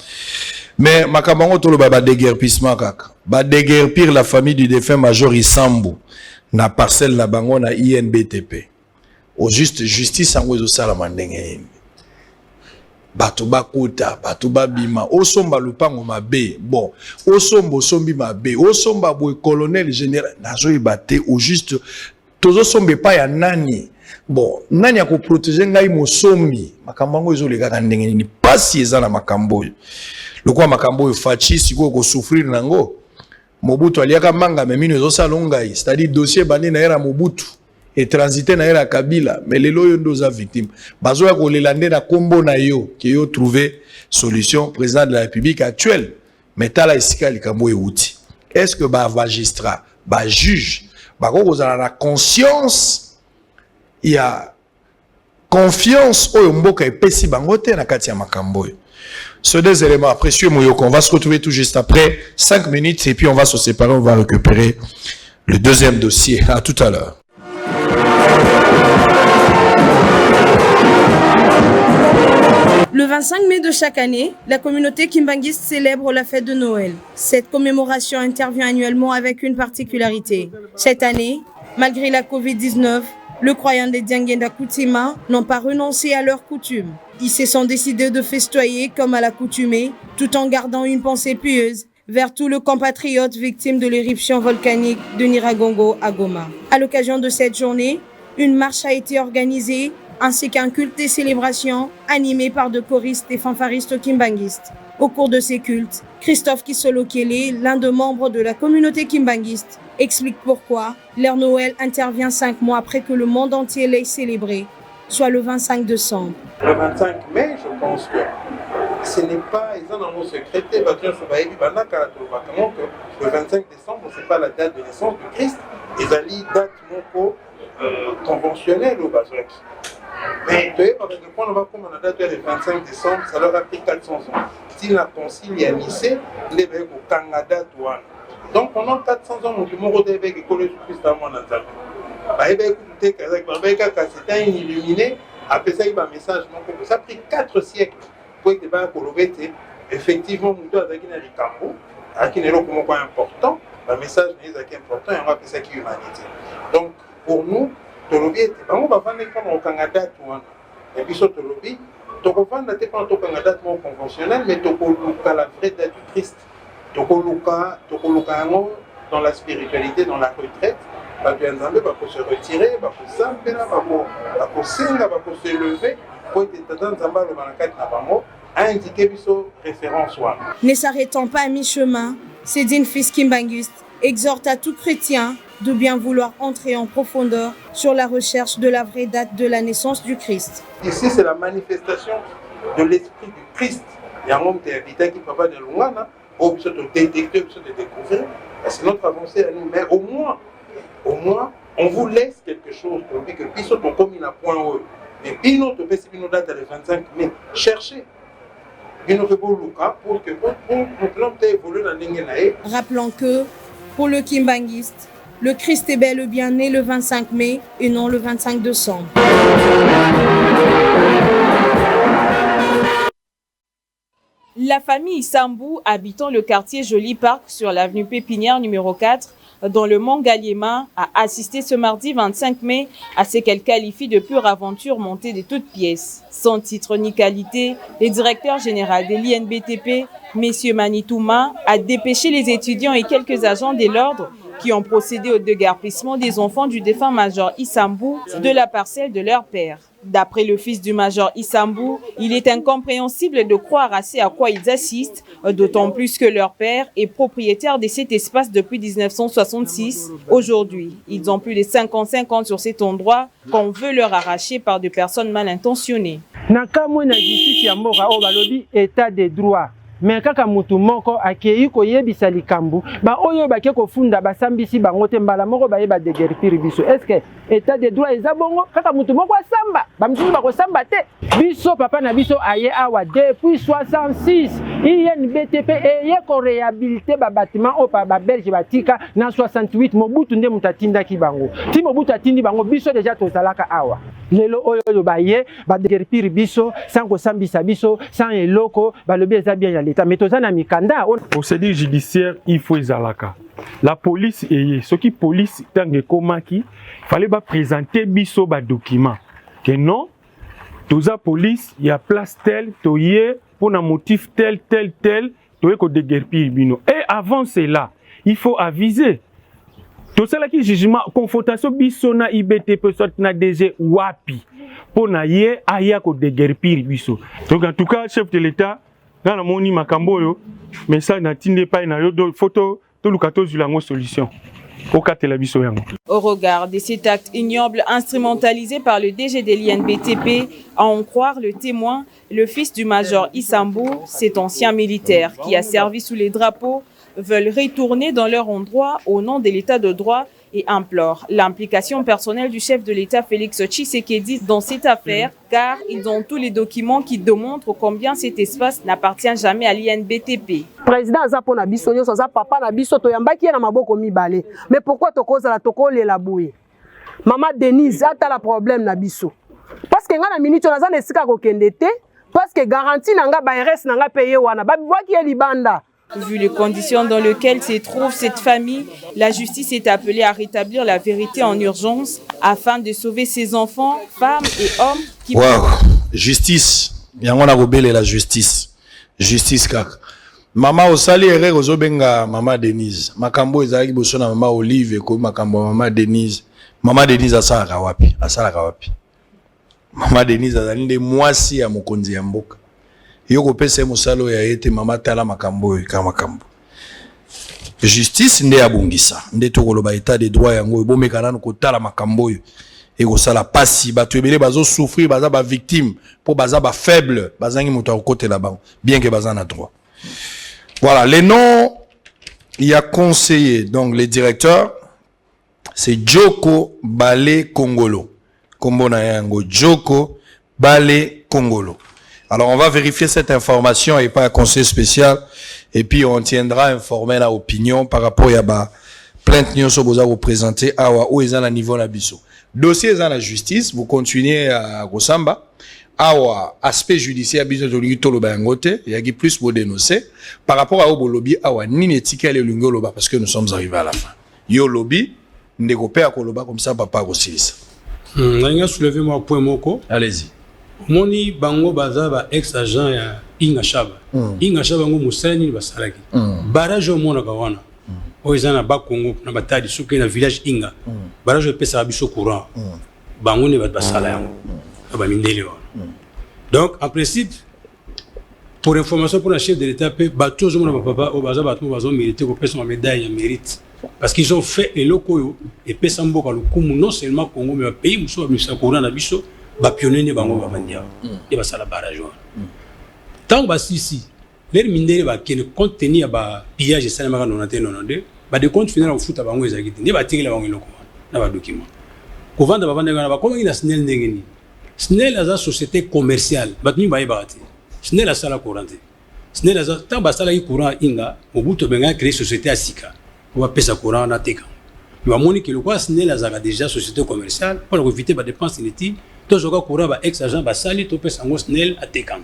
S5: Mais Makabango Tolo Baba déguerpissement, kaka. Ba déguerpir la famille du défunt Major Issambo. Na parcelle na bango na INBTP au juste justice en wezo sala mandenge bato bakuta bato babima osomba lupango mabe bon osombo sombi mabe osomba boy colonel général nazo ibate au juste tozo sombe pa ya nani bon nani ako protéger ngai mosombi makambo ezo lekaka ndenge ni pasi eza na makambo lokwa makambo fachi siko ko souffrir nango Mobutu aliaka manga memino ezosa longai, c'est-à-dire dossier bandi na era Mobutu et transité na era Kabila, mais lelo yo ndoza victime. Bazo ya kolelande na kombo na yo qui yo trouvé solution président de la République actuelle. Mais tala esika likambo euti. Est-ce que ba magistrat, ba juge, ba ko kozala na conscience il y a confiance oyo mboka epesi bango te na kati ya makambo. Ce 2 éléments précieux, Mouyoko, on va se retrouver tout juste après 5 minutes et puis on va se séparer, on va récupérer le deuxième dossier. À tout à l'heure.
S9: Le 25 mai de chaque année, la communauté kimbangiste célèbre la fête de Noël. Cette commémoration intervient annuellement avec une particularité. Cette année, malgré la Covid-19, le croyant des Diangenda Kutima n'ont pas renoncé à leurs coutumes. Ils se sont décidés de festoyer comme à l'accoutumée, tout en gardant une pensée pieuse vers tout le compatriote victime de l'éruption volcanique de Nyiragongo à Goma. À l'occasion de cette journée, une marche a été organisée ainsi qu'un culte des célébrations animé par de choristes et fanfaristes kimbanguistes. Au cours de ces cultes, Christophe Kisolo-Kele, l'un des membres de la communauté kimbanguiste, explique pourquoi leur Noël intervient 5 mois après que le monde entier l'ait célébré, soit le 25 décembre.
S10: Le 25 mai, je pense que ce n'est pas, ils en ont secrété, le 25 décembre, ce n'est pas la date de naissance de Christ, ils ont une date conventionnelle au Bazouaki. Mais tu vois, quand on va comme on a date le 25 décembre, ça leur a pris 400 ans. Si la concilianissé, les veilles au Canada, donc pendant 400 ans, on a dit que le Christ a mon c'était un illuminé, après ça, il y a un message. Ça a pris 4 siècles pour être effectivement, nous avons dit qu'il y a un important, le message est important et on va appeler ça qui humanité. Donc, pour nous, on va faire au Canada, et puis surtout lobby tokofanda te mpona tokanga date moko conventionnelle mais tokoluka la vraie date du Christ tokoluka yango dans la spiritualité, dans la retraite. Bato ya Nzambe bako se retirer, bako sambela, bako senga, bako se lever pour être tata Nzambe aloba na kati na bango a indiqué biso référence wana.
S9: Ne s'arrêtant pas à mi-chemin, Cédine Fils Kimbanguiste exhorte à tout chrétien de bien vouloir entrer en profondeur sur la recherche de la vraie date de la naissance du Christ.
S10: Ici, c'est la manifestation de l'esprit du Christ. Il y a un homme qui habite qui papa de Lungana, au besoin de détecter, au besoin de découvrir. C'est notre avancée à nous, mais au moins, on vous laisse quelque chose pour dire que Bissot on comme il a point haut. Mais Pino te fait Pino date le 25 mai. Cherchez. Pino fait pour Luca pour que l'homme t'ait évolué dans l'Ingenae.
S9: Rappelons que pour le Kimbanguiste, le Christ est bel et bien né le 25 mai et non le 25 décembre.
S11: La famille Sambou, habitant le quartier Joli Parc sur l'avenue Pépinière numéro 4, dans le Mont Galiema, a assisté ce mardi 25 mai à ce qu'elle qualifie de pure aventure montée de toutes pièces. Sans titre ni qualité, le directeur général de l'INBTP, M. Manitouma, a dépêché les étudiants et quelques agents de l'ordre qui ont procédé au déguerpissement des enfants du défunt major Issambou de la parcelle de leur père. D'après le fils du major Issambou, il est incompréhensible de croire à ce à quoi ils assistent, d'autant plus que leur père est propriétaire de cet espace depuis 1966. Aujourd'hui, ils ont plus de 55 ans sur cet endroit qu'on veut leur arracher par des personnes mal intentionnées.
S12: État de droit. Mais kaka mutu moko akei koyebisa likambu ba oyo bake kofunda basambisi bango te mbala moko bayeba déguerpir biso. Est-ce que état de droit eza bongo kaka mutu moko asamba ba mutu bako samba te biso papa na biso aye awa depuis 66 INBTP eye ko réhabiliter ba bâtiment o pa ba belge batika na 68 Mobutu nde mutatinda ki bango ti Mobutu atindi bango biso déjà tozalaka awa lelo oyo baye ba déguerpir biso sans kosambisa biso sans eloko ba lobi eza bien ya l'État. Mais tozana mikanda
S13: procédure judiciaire il faut ezalaka. La police eye soki police tangue komaki fallait ba présenter biso ba document que non toza police il y a place tel toye pour un motif tel toye ko déguerpir bino et avant cela il faut aviser tout cela qui jugement confrontation biso na IBTP soit na DG wapi pour na ye aya ko déguerpir biso. Donc en tout cas chef de l'État dans moni makambo yo mais ça na tinde pa na yo photo to lukato zulango solution.
S11: Au regard de cet acte ignoble instrumentalisé par le DG de l'INBTP, à en croire le témoin, le fils du major Issambou, cet ancien militaire qui a servi sous les drapeaux, veulent retourner dans leur endroit au nom de l'état de droit et implorent l'implication personnelle du chef de l'État Félix Tshisekedi dans cette affaire, car ils ont tous les documents qui démontrent combien cet espace n'appartient jamais à l'INBTP.
S14: Président Azapo na biso nyoso za papa na biso to yambaki na maboko mibale. Mais pourquoi tokoza la tokole la bouye? Maman Denise ata la problème na biso. Parce que nga na minute na za nesika ko kendete, parce que garantie na nga ba RS na nga payer wana. Ba bwaki ya libanda.
S11: Vu les conditions dans lesquelles se trouve cette famille, la justice est appelée à rétablir la vérité en urgence afin de sauver ses enfants, femmes et hommes qui...
S5: Wow, justice. Yango na robele la justice. Justice kaka. Mama osali erreur ozobenga mama Denise. Makambo ezali boso na mama Olive ko makambo mama Denise. Mama Denise asalaka wapi? Asalaka wapi? Mama Denise azali nde mwasi ya mokonzi ya mboka. Yoko pese musalo ya ete mama tala makambo kama makambo. Justice nde abungisa. Nde tokoloba état de droit yango ebomekana no kotala makambo et ko sala pasi bato ebele bazo souffrir baza ba victime pour baza ba faible bazangi moto à côté là-bas bien que baza na droit. Voilà, les noms il y a conseiller donc les directeurs c'est Joko Bale Kongolo. Kombo na yango Joko Bale Kongolo. Alors on va vérifier cette information et pas un conseil spécial et puis on tiendra informé la opinion par rapport à ba plainte nyonso boza vous présenter awa ou ezana niveau na biso. Dossier dans la justice, vous continuez à Gosamba awa aspect judiciaire biso to lingi tolo ba ngote ya ki plus bo dénoncer par rapport à obolobi awa nini etika le lingo loba parce que nous sommes arrivés à la fin. Yo lobby ndeko pe akoloba comme ça papa kosilisa.
S8: On a soulevé moi point moko.
S5: Allez-y.
S8: moni bango baza ba ex agent ya Inga Shaba Inga Shaba ngo musani basalaki barrage au mona kawana oizana ba Congo na batadi soki na village Inga barrage pesa biso courant bango ne basala yango ba mindele wa donc en principe pour information pour le chef de l'état bato zo mona papa o baza bato bazo mériter ko pesa médaille ya mérite parce qu'ils ont fait les locaux et pesa mboka lokumu non seulement Congo mais pays muso ba courant na biso ba pionnier bango ba bandia et ba sala barrage tant ba sisi les mindele ba kene compte tenir ba pillage ça na 91 ba de compte final au foot bango ezakiti ne ba tingela bango loko na ba document ko vanda ba vanda na ba ko ngi SNEL ndengeni SNEL aza société commerciale ba tuni ba ibati SNEL asala courant SNEL aza tant ba sala courant Inga obuto benga créer société asika on va payer courant na teka ba moni que le quoi SNEL aza déjà société commerciale pour éviter ba dépenses inutiles to joga courant ba ex agent ba sali to pesa ngo SNEL ateka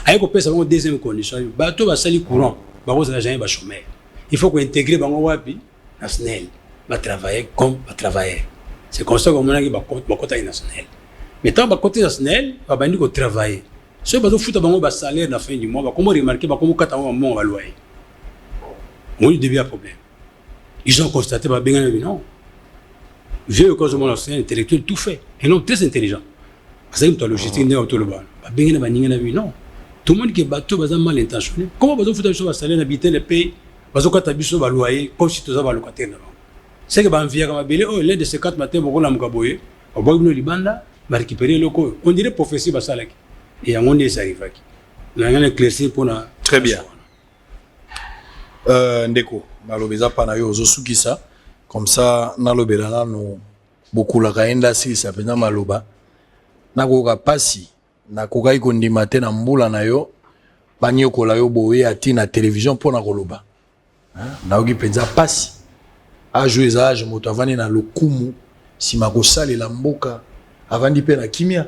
S8: ayeko pesa ngo deuxième condition ba to ba sali courant ba ko za jamais ba chômeur il faut qu'on intégrer bango wapi na SNEL ba travailler comme ba travailler c'est comme ça qu'on a qui ba côté national mais tant ba côté national ba bandi ko travailler ceux ba zo futa bango ba salaire na fin du mois ba comment remarquer ba comment kata mo ba loyer moi il devient un problème ils ont constaté ba benga non vieux cause mon ancien intellectuel tout fait et non très intelligent parce que toi logistique n'est auto le ba benga ba ninga na non tout le monde qui bateau ba mal intentionné comment ba zo futa so ba salaire habiter le pays ba zo kata biso ba loyer comme si toza ba locataire na c'est que banvia comme belé oh l'aide de ces 4 matins boko na mukaboye oboy libanda ba récupérer loko on dirait prophétie ba salaki et à mon ça arrivaki la ngana éclaircir pour na
S5: très bien ndeko malobeza pana yo ozosukisa comme ça na lobela nano beaucoup la kaenda si ça pena maloba na koka pasi na koka ikondima te na mbula na yo banyokola yo boye ati na télévision pour na koloba na oki penza pasi a jouer âge moto avani na lokumu sima kosali la mboka avandi pe na kimia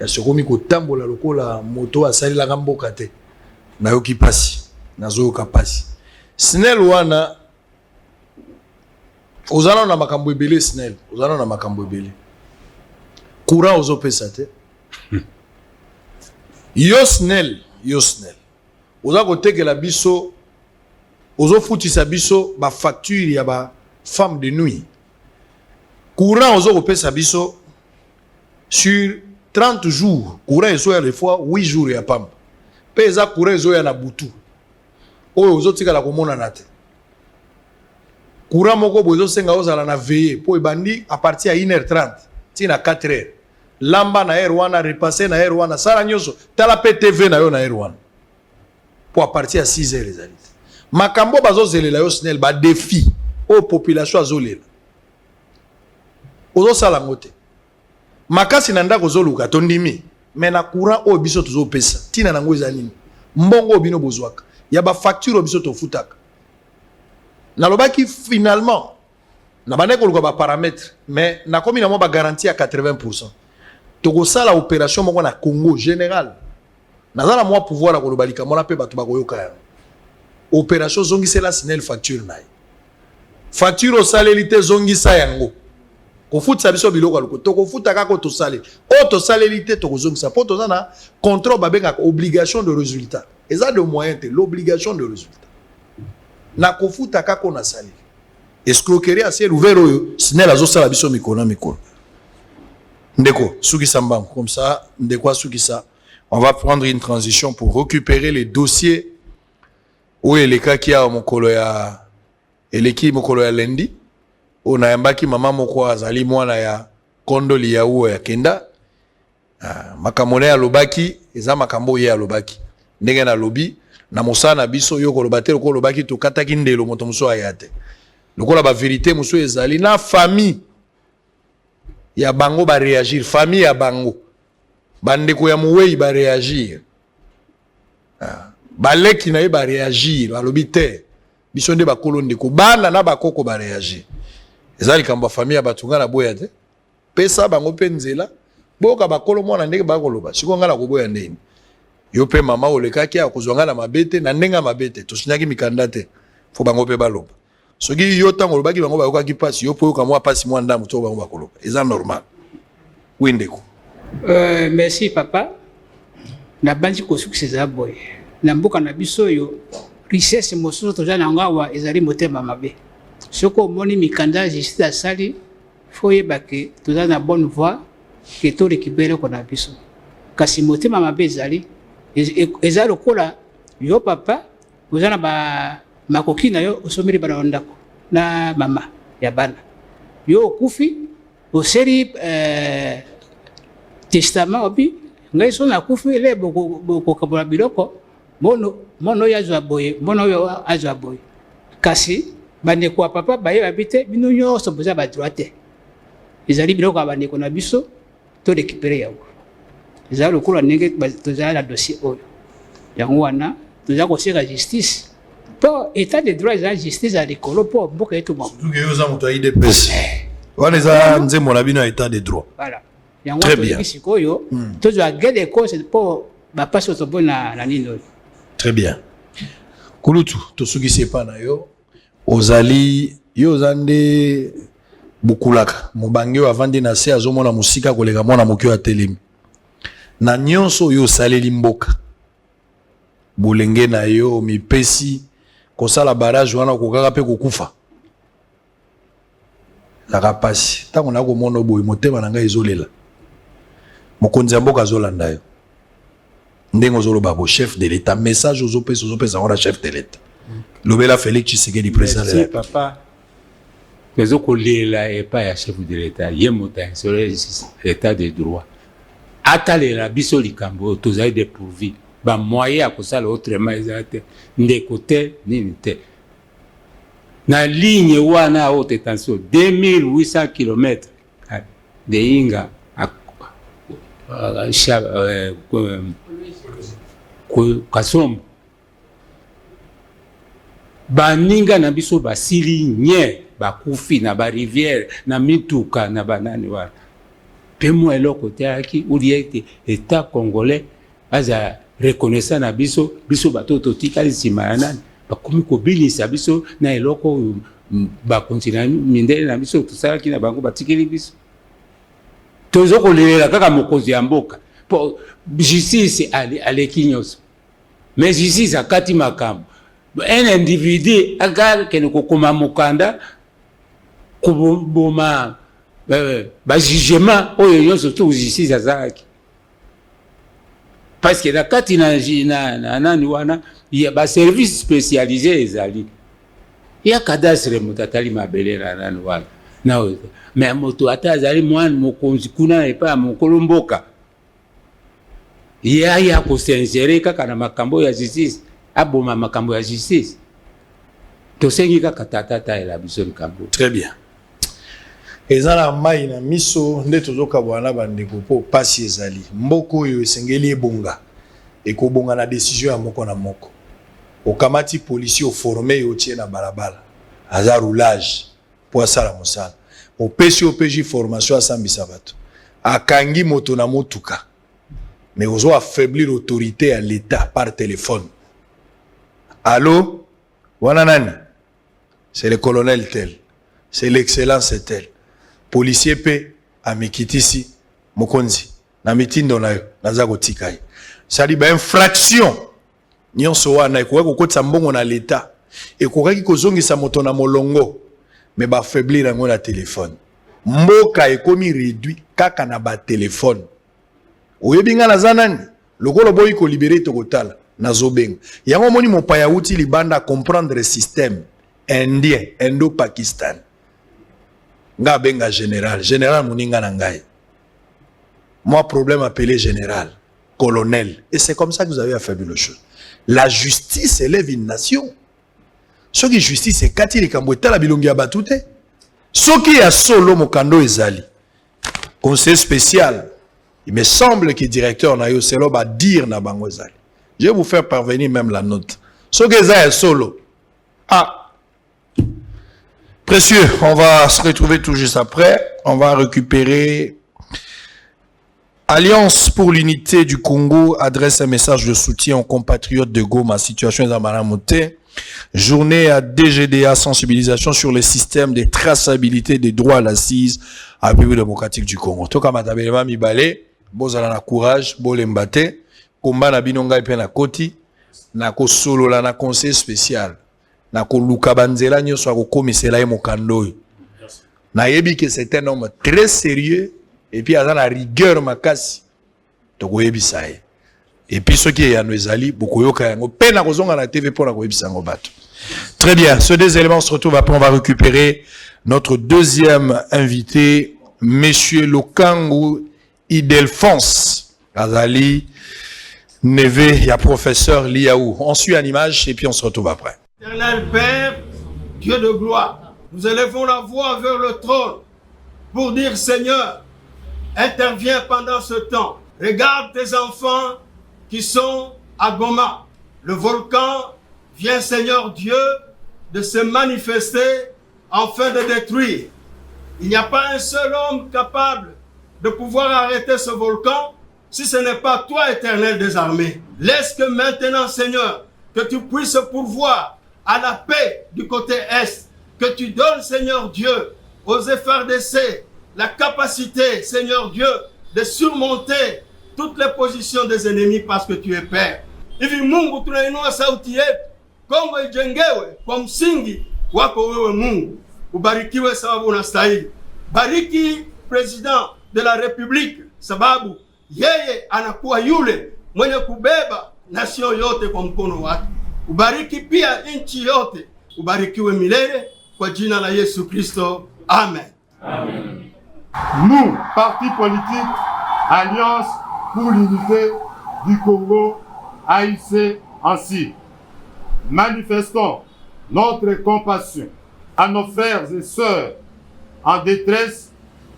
S5: ya sokomi kotambola lokola moto asali la mboka te na yoki pasi nazo ka pasi SNEL wana ozana na makambo ebele SNEL ozana na makambo ebele courant ozo pesa te yo SNEL oza kotekela biso ozo futisa biso ba facture ya ba femme de nuit courant ozo kopesa biso sur 30 jours courant ezo ya des fois 8 jours ya pamba pesa courant ezo ya na butu oyo ozo tika la komona na te courant moko bozo senga ozala na veiller po ebandi à partir ya 1h30 tina 4h lamba na R1 repasser na R1 sala nyoso tala PTV na yo na R1 pour à partir ya 6h les amis makambo bazozelela yo SNEL ba défi o population azolela ozo sala ngote makasi na ndako zoluka tondimi mais na courant o biso tozo pesa tina nango ezanini mbongo bino bozwaka ya ba facture biso to futaka na lobaki finalement na baneko luka ba paramètres mais na komi na mo ba garantie à 80% toko sala opération moko na Congo général nazala moi pouvoir la kolobalika mona pe bato bakoyoka ya opération zongisela SNEL facture nae facture osalelité zongisa yango kofutisa biso biloko aloko tokofuta kako tosale tosalelité tokozongisa po toza na contrôle babengaka obligation de résultat eza de moyen te l'obligation de résultat na kofuta kako na sali escroquerie à ciel ouvert oyo SNEL azosala biso mikolo na mikolo ndeko sukisa mbango comme ça ndeko sukisa on va prendre une transition pour récupérer les dossiers où les cas qui a mokolo ya eleki mokolo ya lendi ona yambaki mama moko azali mwana ya kondoli ya uo ya kenda makamone ya lobaki eza makambo ya lobaki ndenge na lobi na mosana biso yo kolobatelo ko lobaki to kataki ndelo moto muso ayate lokola ba vérité muso ezali na famille ya bango ba réagir famille ya bango bandeko ya muwei ba réagir baleki na ye ba réagir balobi te biso nde bakolo ndeko bana na bakoko ba réagir ezali kamba famille ya batunga na boya te pesa bango pe nzela boka bakolo mwana ndenge bakoloba siko ngala koboya ndeni yo pe mama olekaki akozwanga na mabete na ndenga mabete tosinyaki mikanda te fo bango pe baloba soki yo tango lobaki bango bayokaki pasi yo po yoka mwa pasi mwa ndamu to bango bakoloba eza normal windeko
S7: Merci papa. Na bandi kosukiza boy. Na mboka na biso yo richesse mosusu toza na ngawa ezali motema mabe. Soko moni mikanda justice asali foyeba ke toza na bonne voie ke to récupérer ko na biso. Kasi motema mabe ezali ezali lokola yo papa oza na ba makoki na yo osomeli bana ndako na mama ya bana. Yo okufi oseri testament obi ngai so na kufi ele boko kabola biloko mono yazwa boye mono yo azwa boye kasi bande kwa papa baye babite bino nyonso boza ba droite ezali biloko abande na biso to récupérer yango ezali lokola ndenge tozala na dossier oyo yango wana toza koseka justice po état de droit ezali justice ya likolo po mboka yetu moko
S5: surtout que yo za moto IDPS wana eza nzembo na bino état de droit.
S7: Voilà. Très bien.
S5: Très bien. Kulutu, tosuki sepa na yo, ozali, yo zande bukulaka, mubange yo avandi na se azomona musika koleka mwana mokyo ya telemi. Na nyonso yo saleli mboka. Bulenge na yo, mipesi, kosala barrage wana kokaka pe kokufa. La rapasi. Tango na komona boy motema na ngai ezolela. Mokonzi ya mboka azolanda yo. Ndengo zoloba bo chef de l'État. Message aux opesa on chef de l'État. Lobela Félix Tshisekedi président de
S6: l'État. Merci papa. Kezo kolela epa ya chef de l'État. Yemota sur l'état de droit. Atalela biso likambo tozali dépourvu. Ba moyen akosala autrement ezate. Ndekote nini te. Na ligne wana haute tension 2800 km de Inga Kasombo baninga na biso basili nye bakufi na ba rivière na mituka na banani wana pemo eloko teaki uliete état congolais aza reconnaissant na biso batoto tikali sima ya nani bakomi kobilisa biso na eloko bakontina mindele na biso tosalaki na bango batikeli biso tozo kolela kaka mokonzi ya mboka po justice aleki nyonso mais justice akati makambo un individu akakende kokoma mokanda koboma bajugement oyo nyonso to justice azalaki parce que la kati na nani wana ya ba service spécialisé ezali ya cadastre mutatali mabele na nani wana na mais moto ata azali mwana mokonzi kuna epa mokolo mboka ya ko sincere kaka na makambo ya justice aboma makambo ya justice to sengi kaka tata ela biso likambo.
S5: Très bien. Ezala mai na miso nde tozoka bwana bandeko po pasi ezali mboko yo esengeli ebonga ekobonga na décision ya moko na moko okamati policier formé yo tie na balabala aza roulage po asala mosala opesi OPJ formation asambisa bato akangi moto na motuka mais ozo affaiblir l'autorité à l'état par téléphone. Allô wana nani c'est le colonel tel c'est l'excellence tel policier pe amikitisi mokonzi na mitindo na yo naza kotikai sali ba infraction nyonso wana ekoki kokotisa mbongo na l'état ekokaki kozongisa moto na molongo mais ba affaiblir yango na téléphone mboka ekomi réduit kaka na ba téléphone oyebi nga naza nani lokolo boyi ko libérer tokotala nazobenga yango moni mopaya uti libanda comprendre le système indien indo-pakistan nga benga général moninga na ngai moi problème appelé général colonel et c'est comme ça que vous avez affaibli le chose. La justice élève une nation. Ce qui justice c'est kati likambo etala bilongi ya batu te soki ya solo mokando ezali conseil spécial il me semble que directeur na yo selo ba dire na bango ezali. Je vais vous faire parvenir même la note. Ce que ça est solo. Ah. Précieux, on va se retrouver tout juste après. On va récupérer. Alliance pour l'unité du Congo adresse un message de soutien aux compatriotes de Goma. Situation dans Malamoté. Journée à DGDA, sensibilisation sur les systèmes de traçabilité des droits à l'assise à la République démocratique du Congo. Toka matabelema mibale. bozala na courage, bolemba te, komba na bino ngai pe na koti, na ko solola na conseil spécial, na ko luka banzela nyonso akokomisela ye mokando oyo. Nayebi que c'est un homme très sérieux et puis aza na rigueur makasi. Tokoyebisa ye. Et puis ceux qui yano ezali bokoyoka yango pe na kozonga na TV pour na koyebisa yango bato. Très bien, ce deux éléments se retrouvent après, on va récupérer notre deuxième invité, Monsieur Lokangu Idelphonse Azali, Neve, il y a professeur Liaou. On suit en image et puis on se retrouve après.
S15: Éternel Père, Dieu de gloire, nous élevons la voix vers le trône pour dire Seigneur, interviens pendant ce temps. Regarde tes enfants qui sont à Goma. Le volcan vient, Seigneur Dieu, de se manifester afin de détruire. Il n'y a pas un seul homme capable de pouvoir arrêter ce volcan si ce n'est pas toi, Éternel des armées. Laisse que maintenant, Seigneur, que tu puisses pourvoir à la paix du côté Est, que tu donnes, Seigneur Dieu, aux FRDC la capacité, Seigneur Dieu, de surmonter toutes les positions des ennemis parce que tu es Père. Hivi Mungu tunainua sauti yetu, Kongo ijengewe kwa msingi wako wewe Mungu. Ubarikiwe sababu unastahili. Bariki President de la Republique sababu yeye anakuwa yule mwenye kubeba nation yote kwa mkono wake. Ubariki pia nchi yote. Ubarikiwe milele kwa jina la Yesu Kristo. Amen.
S16: Amen. Nous, parti politique, Alliance pour l'unité du Congo, AIC ainsi, manifestons notre compassion à nos frères et sœurs en détresse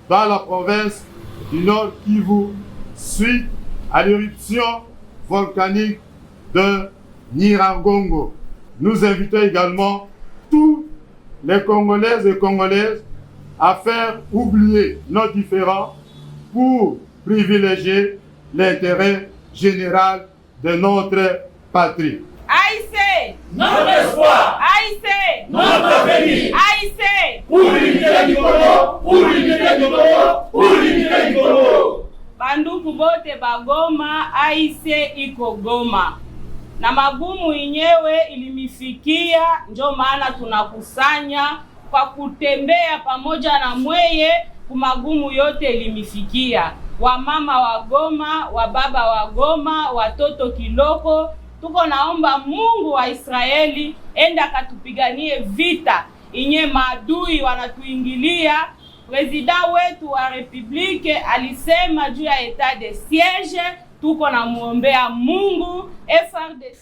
S16: dans la province du Nord Kivu suite à l'éruption volcanique de Nyiragongo. Nous invitons également tous les Congolaises et Congolaises à faire oublier nos différends pour privilégier l'intérêt général de notre patrie.
S11: AIC,
S16: notre espoir.
S11: AIC,
S16: notre avenir.
S11: AIC,
S16: pour l'unité du Congo, pour l'unité du Congo, pour l'unité du Congo.
S11: Banduku bote bagoma, AIC iko Goma. Na magumu yenyewe ilimifikia, ndio maana tunakusanya kwa kutembea pamoja na mweye, kumagumu yote ilimifikia. Wamama wa Goma, wababa wa Goma, watoto Kiloko, tuko naomba Mungu wa Israeli enda katupiganie vita inye maadui wanatuingilia. President wetu wa Republique alisema juu ya état de siège, tuko na muombea Mungu.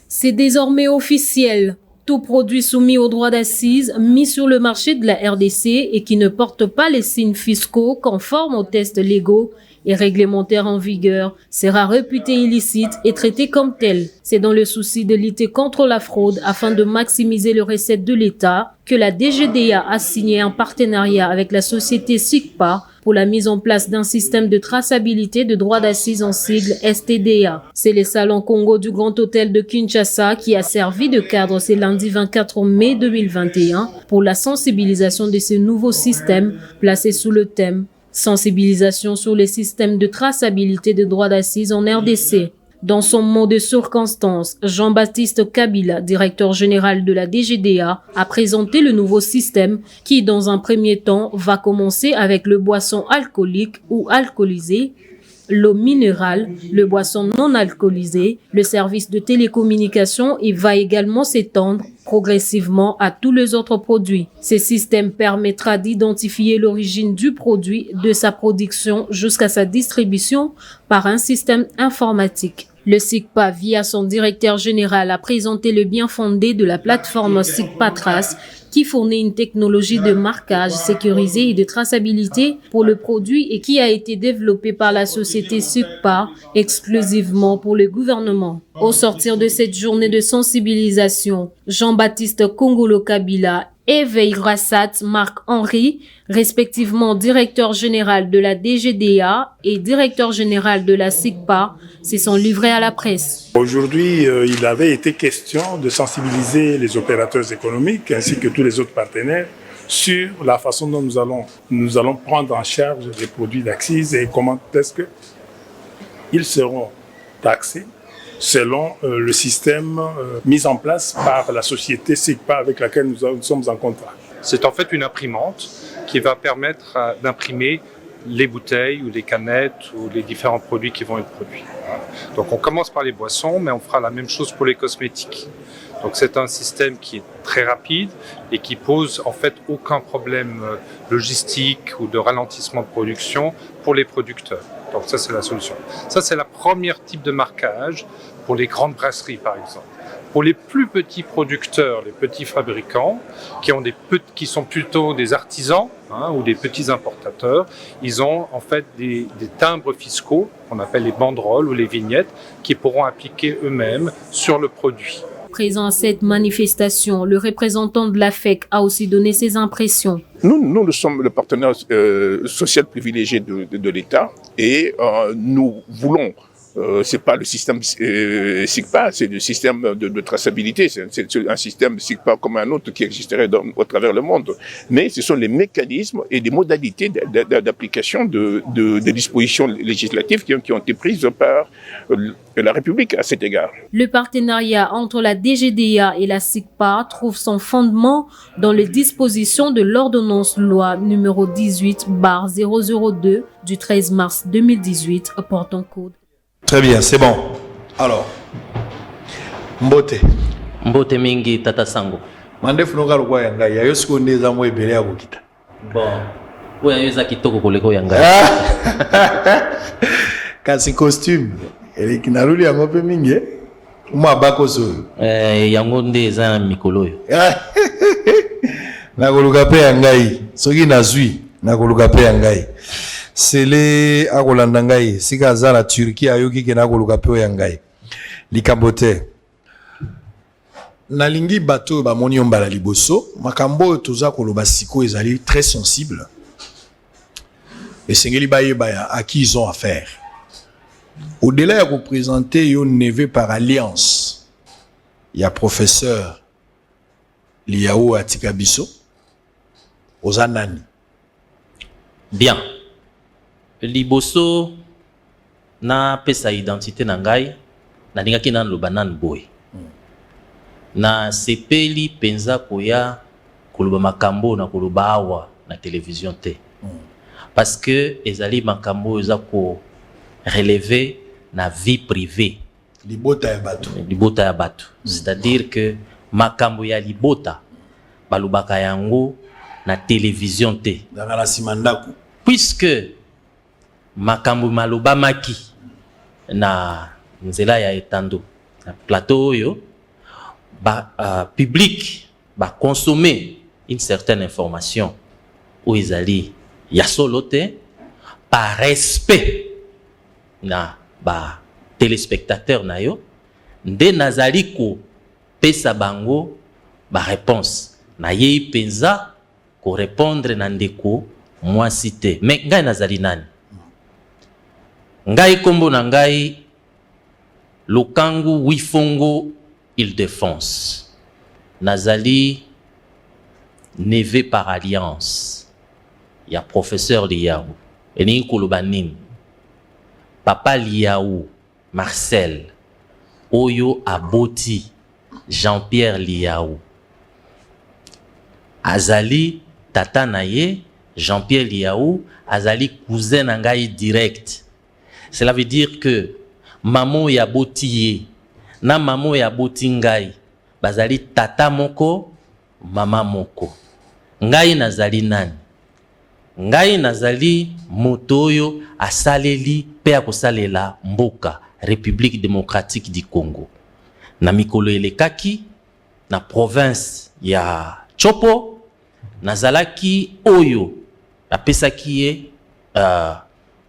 S17: C'est désormais officiel. Tout produit soumis au droit d'assises mis sur le marché de la RDC et qui ne porte pas les signes fiscaux conformes aux tests légaux et réglementaires en vigueur sera réputé illicite et traité comme tel. C'est dans le souci de lutter contre la fraude afin de maximiser les recettes de l'État que la DGDA a signé un partenariat avec la société SICPA pour la mise en place d'un système de traçabilité de droit d'assises en sigle STDA. C'est le Salon Congo du Grand Hôtel de Kinshasa qui a servi de cadre ce lundi 24 mai 2021 pour la sensibilisation de ce nouveau système placé sous le thème sensibilisation sur les systèmes de traçabilité de droit d'assises en RDC. Dans son mot de circonstance, Jean-Baptiste Kabila, directeur général de la DGDA, a présenté le nouveau système qui, dans un premier temps, va commencer avec le boisson alcoolique ou alcoolisé, l'eau minérale, le boisson non alcoolisé, le service de télécommunication et va également s'étendre progressivement à tous les autres produits. Ce système permettra d'identifier l'origine du produit, de sa production jusqu'à sa distribution par un système informatique. Le SICPA, via son directeur général, a présenté le bien fondé de la plateforme SICPA Trace qui fournit une technologie de marquage sécurisée et de traçabilité pour le produit et qui a été développée par la société SICPA exclusivement pour le gouvernement. Au sortir de cette journée de sensibilisation, Jean-Baptiste Kongolo Kabila et Veil Rassat Marc-Henri, respectivement directeur général de la DGDA et directeur général de la SICPA, se sont livrés à la presse.
S18: Aujourd'hui, il avait été question de sensibiliser les opérateurs économiques ainsi que tous les autres partenaires sur la façon dont nous allons prendre en charge les produits d'accise et comment est-ce que ils seront taxés selon le système mis en place par la société SIGPA avec laquelle nous sommes en contrat.
S19: C'est en fait une imprimante qui va permettre d'imprimer les bouteilles ou les canettes ou les différents produits qui vont être produits. Donc on commence par les boissons, mais on fera la même chose pour les cosmétiques. Donc c'est un système qui est très rapide et qui pose en fait aucun problème logistique ou de ralentissement de production pour les producteurs. Donc ça c'est la solution. Ça c'est la première type de marquage pour les grandes brasseries par exemple. Pour les plus petits producteurs, les petits fabricants, qui sont plutôt des artisans ou des petits importateurs, ils ont en fait des timbres fiscaux, qu'on appelle les banderoles ou les vignettes, qui pourront appliquer eux-mêmes sur le produit.
S17: Présent à cette manifestation, le représentant de la FEC a aussi donné ses impressions.
S20: Nous sommes le partenaire social privilégié de l'État et nous voulons, c'est pas le système SIGPA, c'est le système de traçabilité, c'est un système SIGPA comme un autre qui existerait au travers le monde. Mais ce sont les mécanismes et les modalités d'application des dispositions législatives qui ont été prises par la République à cet égard.
S17: Le partenariat entre la DGDA et la SIGPA trouve son fondement dans les dispositions de l'ordonnance loi numéro 18/002 du 13 mars 2018 portant code.
S5: Très bien, c'est bon. Alors, Mbote.
S21: Mbote mingi tata sango.
S5: Mandefu noka lukwa yanga ya yosko ndeza mwe bele ya kukita.
S21: Bon. Oya yoza kitoko koleko yanga.
S5: Kasi costume. Ele kinaruli yango pe mingi. Mwa bako so.
S21: Yango ndeza mikolo yo.
S5: Na koluka pe yangai. Soki nazui na koluka pe yangai. Sele akolanda ngai sika aza na Turquie ayoki ke na koluka pe yangai. Likambo te. Nalingi bato bamoni mbala liboso makambo toza koloba siko ezali très sensible. Esengeli bayeba à qui ils ont affaire. Au-delà de vous présenter yo neve par alliance, il y a professeur Liao Atikabiso Ozanani.
S21: Bien. Liboso na pesa identité na ngai na lingaki na lobanan boy. Na sepeli penza koya koloba makambo na koloba awa na télévision te. Parce que ezali makambo eza ko relever na vie privée.
S5: Libota ya bato.
S21: Libota ya bato. C'est-à-dire que makambo ya libota balubaka yango na télévision te.
S5: Dans la simandaku.
S21: Puisque makambo malobamaki na nzela ya etando na plateau yo public consommer une certaine information ou ezali ya solo te par respect na téléspectateur na yo nde nazali ko pesa bango réponse na yei penza ko répondre na ndeko mwasi te mais ngai nazali nani ngai kombo na ngai Lukangu Wifongo Île-de-France. Nazali neve par alliance. Il y a professeur Liao. Enin Kolobanin. Papa Liao Marcel. Oyo Aboti Jean-Pierre Liao. Azali tata naye Jean-Pierre Liao. Azali cousin nangai direct. Cela veut dire que maman ya botiye na maman ya botingai bazali tata moko mama moko. Ngai nazali nani? Ngai nazali motoyo asaleli pe akosalela mboka République démocratique du Congo. Na mikolo elekaki na province ya Chopo nazalaki oyo apesaki ye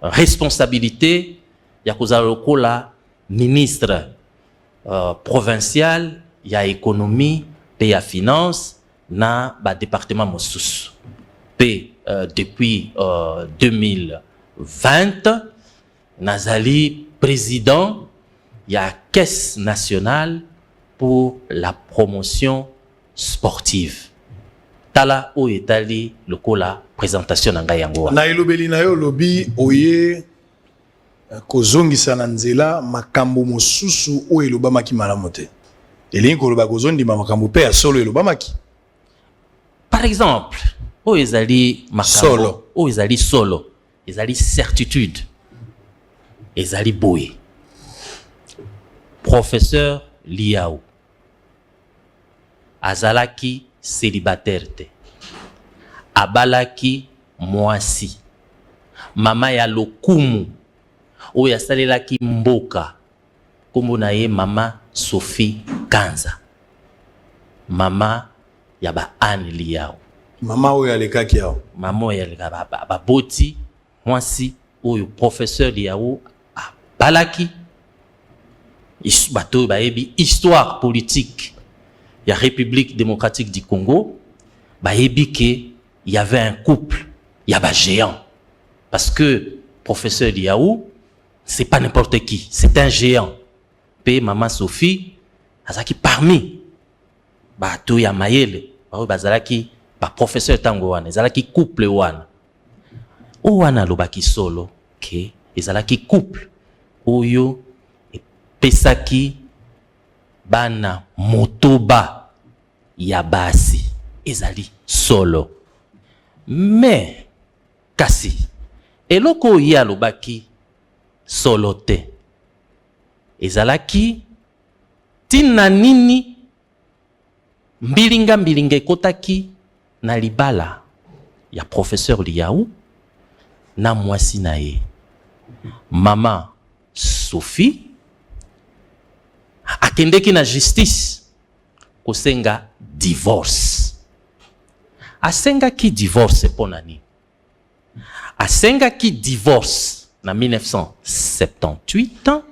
S21: responsabilité ya kozala lokola ministre provincial ya économie pe ya finance na ba département mosusu. Pe depuis 2020 nazali président ya caisse nationale pour la promotion sportive. Tala o etali lokola présentation na ngai yango.
S5: Na elobeli na yo lobi oye kozongisa na nzela makambo mosusu oyo elobamaki malamu te elingi koloba kozondima makambo mpe ya solo elobamaki.
S21: Par exemple oyo ezali makambo oyo ezali solo ezali certitude ezali boye. Professeur Liao azalaki célibataire te, abalaki mwasi mama ya lokumu oyo asalelaki mboka kombo na ye mama Sophie Kanza, mama ya ba Anne Liao,
S5: mama oyo alekaki yao,
S21: mama oyo aleka baboti mwasi oyo professeur Liao abalaki. Bato bayebi histoire politique ya République démocratique du Congo, bayebi que il y avait un couple, il y avait un géant. Parce que professeur Liao, c'est pas n'importe qui, c'est un géant. Pe maman Sophie, azaki parmi bato ya mayele, bazalaki ba professeur tango wana, ezalaki couple wana. O wana lobaki solo ke ezalaki couple oyo pesaki bana motoba ya basi ezali solo. Mais kasi eloko ya lobaki solo te ezalaki tina nini mbilinga ekotaki na libala ya professeur Liao na mwasi na ye mama Sophie akendeki na justice kosenga divorce. Asengaki divorce pona nini? Asengaki divorce na 1978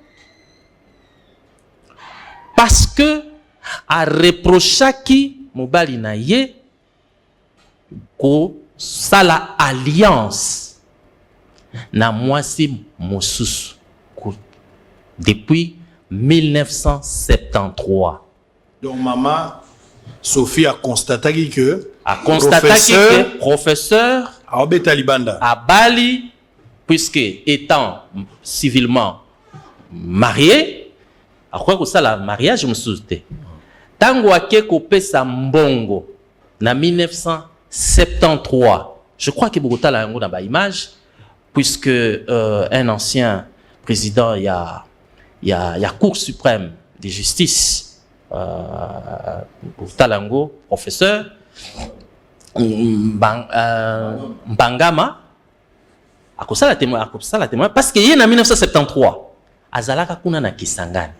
S21: parce que a reprochaki mobali na ye ko sala alliance na mwasi mosusu depuis 1973.
S5: Donc maman Sophie a constaté que
S21: professeur Abali, puisque étant civilement marié, à quoi que ça la mariage me soute. Tango ake kopesa mbongo na 1973. Je crois que Bogota la yango dans ba image, puisque un ancien président il y a Cour suprême de justice Talango, professeur Mbangama akosala témoin parce que en 1973 azalaka kuna na Kisangani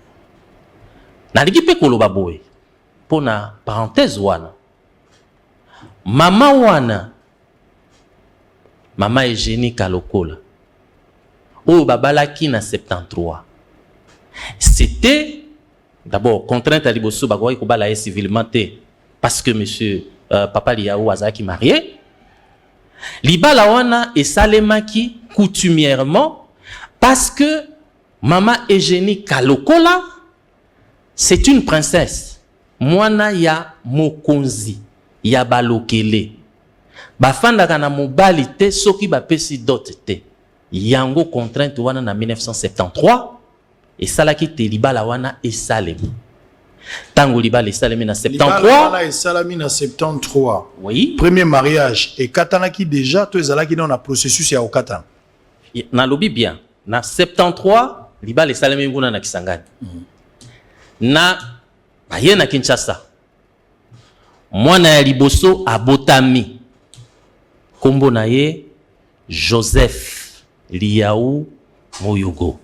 S21: na ligipe koloba boye pona parenthèse wana mama Eugénie Kalokola oyo babalaki na 73. C'était d'abord contrainte à liboso bagoy ko bala civilement parce que monsieur papa Liao azaki marié. Libala wana esalemaki coutumièrement parce que maman Eugénie Kalokola c'est une princesse. Mwana ya mokonzi ya balokele. Bafandaka na mobali te soki bapesi dot te. Yango contrainte wana na 1973. Et salaki te libala wana et salem. Tango libala et salemi na 73.
S5: Libala et salami na 73.
S21: Oui.
S5: Premier mariage. Et katanaki déjà, tu es allaki dans le processus ya okatan.
S21: Na lobi bien. Na 73, libala et salemi nguna na Kisangani. Na baye na Kinshasa. Mwana ya liboso abotami. Kombo na ye Joseph Liao Moyogo.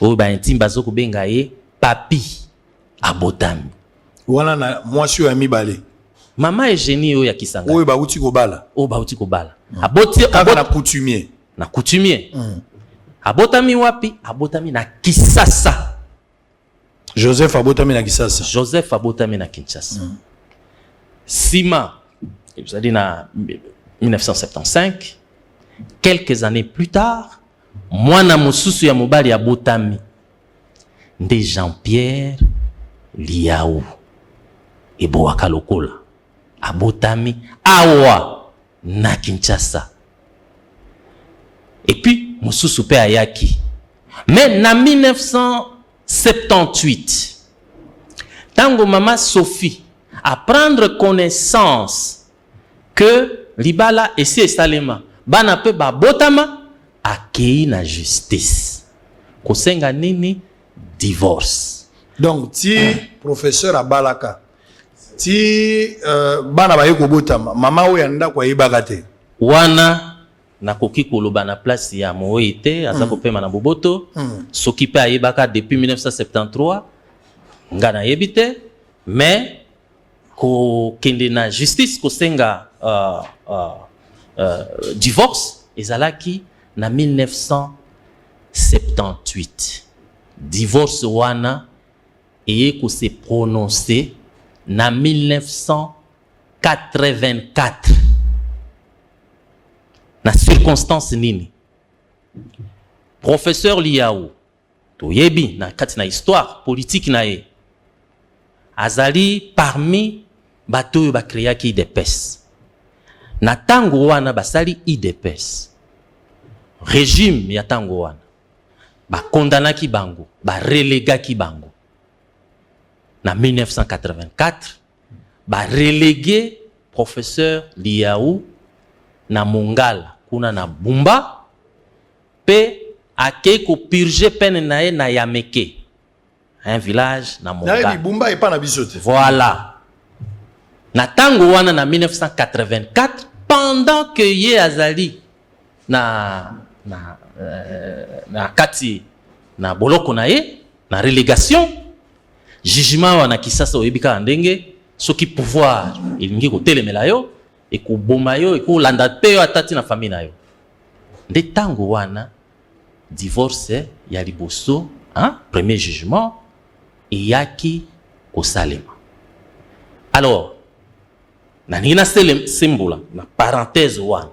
S21: Oyo ba intime bazoko benga ye papi abotami.
S5: Wana na mwasi ya mibale.
S21: Mama Eugénie oyo ya Kisangani.
S5: Oyo bauti kobala.
S21: Oyo bauti kobala. Aboti
S5: na coutumier.
S21: Na coutumier. Abotami wapi? Abotami na Kisasa.
S5: Joseph abotami na Kisasa.
S21: Joseph abotami na Kinshasa. Sima, vous allez na 1975, quelques années plus tard, mwana mosusu ya mobali abotami nde Jean-Pierre Liao Ebowaka Lokola abotami awa na Kinshasa. Et puis mosusu pe ayaki Mais en 1978, tango maman Sophie à prendre connaissance que libala esi esalema bana pe ba botama akei na justice kosenga nini divorce.
S5: Donc ti professeur abalaka ti bana ba yeko botama mama oyo anda kwa yebaka te
S21: wana nakoki koloba na place ya moyi te aza kopema na boboto soki pe ayebaka depuis 1973 nga na yebi te mais kokende na justice kosenga divorce ezalaki na 1978. Divorce wana eye ko se prononcer na 1984 na circonstance nini. Professeur Liaou toyebi na kati na histoire politique na ye azali parmi bato yo ba créaki IDPS. Na tango wana basali IDPS régime ya tango wana ba kondanaki bango ba relegaki bango na 1984 ba relégué professeur Liaou na Mongala kuna na Bumba pe ake ko purger peine na ye na Yameke, un village na Mongala.
S5: Bumba et pas na bisote.
S21: Voilà. Na tango wana na 1984 pendant que ye azali na kati na boloko na ye na relégation jugement wana kisasa oyebika ndenge soki pouvoir ilingi kotelemela yo ekoboma yo ekolanda te yo atati na famille na yo nde tango wana divorce ya liboso premier jugement eyaki kosalema. Alors naningi na sembola na parenthèse wana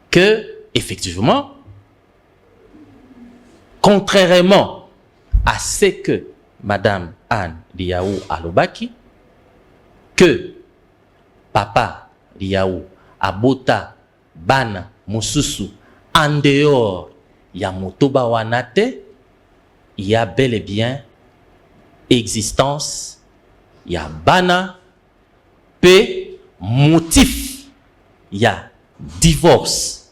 S21: que effectivement contrairement à ce que Madame Anne Liaou alobaki que papa Liaou abota bana mosusu en dehors ya motoba wanate, il y a bel et bien existence ya bana pe motif ya divorce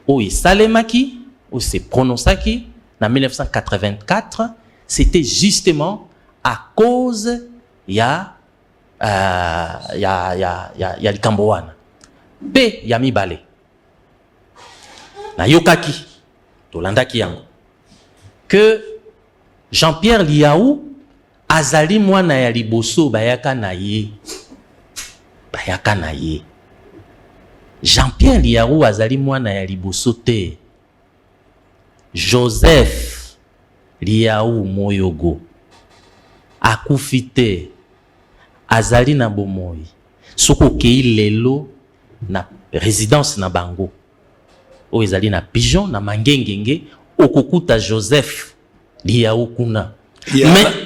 S21: ou salemaki ou se prononçaki en 1984. C'était justement à cause ya likambo wana pe ya mibale na yokaki tolandaki yango que Jean-Pierre Liaou azali mwana ya liboso bayaka na ye Jean-Pierre Liaou azali mwana ya liboso te. Joseph Liaou Moyogo akufi te azali na bomoi soko kei lelo na résidence na bango o ezali na Pigeon na Mangengenge okokuta Joseph Liaou kuna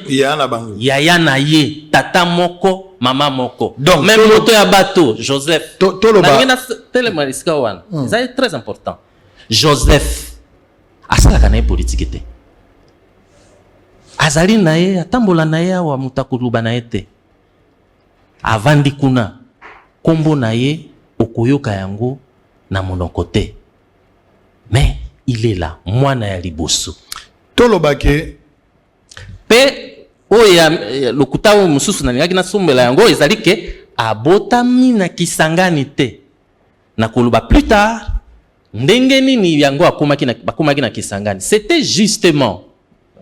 S5: ya na bango
S21: ya na ye tata moko mama moko donc même moto ya bato Joseph na télémarisika wana c'est très important. Joseph asalaka na politique te azali na ye atambola na ye wa mutakuluba na ye te avandi kuna kombo na ye okoyoka yango na monoko te mais il est là mwana ya liboso
S5: tolobake
S21: pe oya lokuta o mususu na ngaki na sombela yango ezali ke abotami na kisangani te na koluba plus tard ndenge nini yango bakomaki na kisangani. C'était justement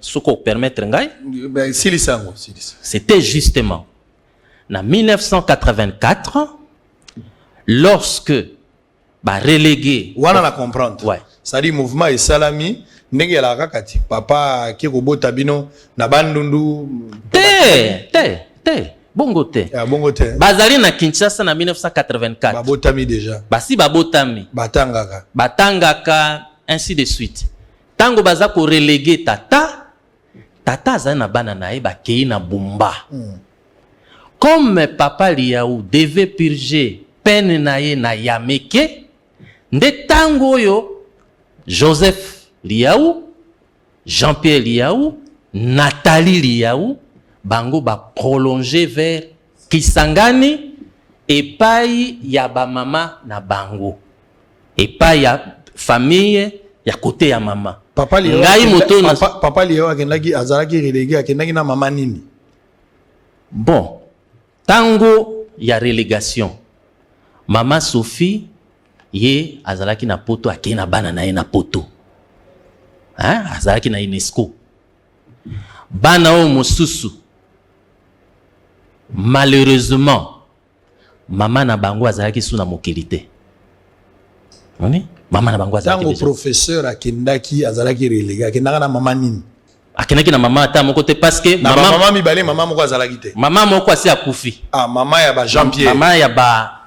S21: ce qu'on permettre ngai c'était justement en 1984 lorsque ba relégué
S5: wana na comprendre
S21: ouais
S5: ça dit mouvement et salami ndenge la kakati papa ki kobota bino na bandundu te bongo te bazali na Kinshasa na 1984 babotami déjà
S21: basi babotami batangaka ainsi de suite tango baza ko relégué tata azali na bana na ye bakei na Bumba comme papa Liaou devait purger peine na ye na Yameke nde tango oyo Joseph Liaou Jean-Pierre Liaou, Nathalie Liaou, bango ba prolonger vers Kisangani et pai ya ba mama na bango. Et pai ya famille ya côté ya mama.
S5: Papa Liaou.
S21: Ngai moto na
S5: Papa Liaou akendaki azalaki relégué akendaki na mama nini?
S21: Bon, tango ya relégation. Mama Sophie ye azalaki na poto akei na bana na ye na poto. Hein? Azalaki na UNESCO. Bana o mosusu. Malheureusement, maman na bango azalaki suna mokilité. Oni? Maman na bango azalaki.
S5: Tango professeur akendaki azalaki relégué akendaka na mama nini?
S21: Akendaki na mama ata moko te parce que
S5: mama mibale mama moko azalaki te.
S21: Mama moko asi akufi.
S5: Ah, mama ya ba Jean-Pierre.
S21: Mama ya ba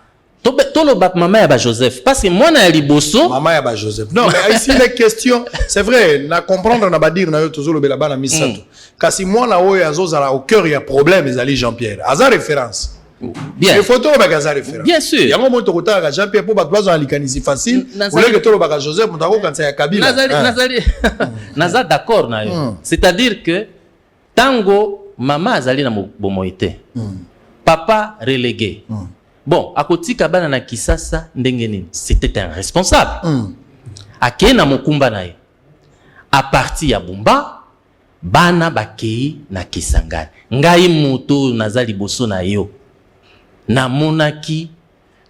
S21: Toloba mama ya ba Joseph parce que moi na liboso
S5: mama ya ba Joseph. Non mais ici les questions, c'est vrai, na comprendre na ba dire na yo tozolo bela bana misato. Kasi moi na oyo azozala au cœur il y a problème ezali Jean-Pierre. Aza référence.
S21: Bien.
S5: Les photos ba kaza référence.
S21: Bien sûr.
S5: Yango moto kota ka Jean-Pierre pour ba bazo alikanisi facile. Ou le que toloba ka Joseph mutako kansa ya Kabila.
S21: Nazali naza d'accord na yo. C'est-à-dire que tango mama azali na bomoité. Papa relégué. Bon, à côté kabana na Kisasa ndenge c'était un responsable. Ake na mokumba na ye. À partir ya Bumba, bana bakei na Kisangani. Ngai moto nazali boso na yo. Na monaki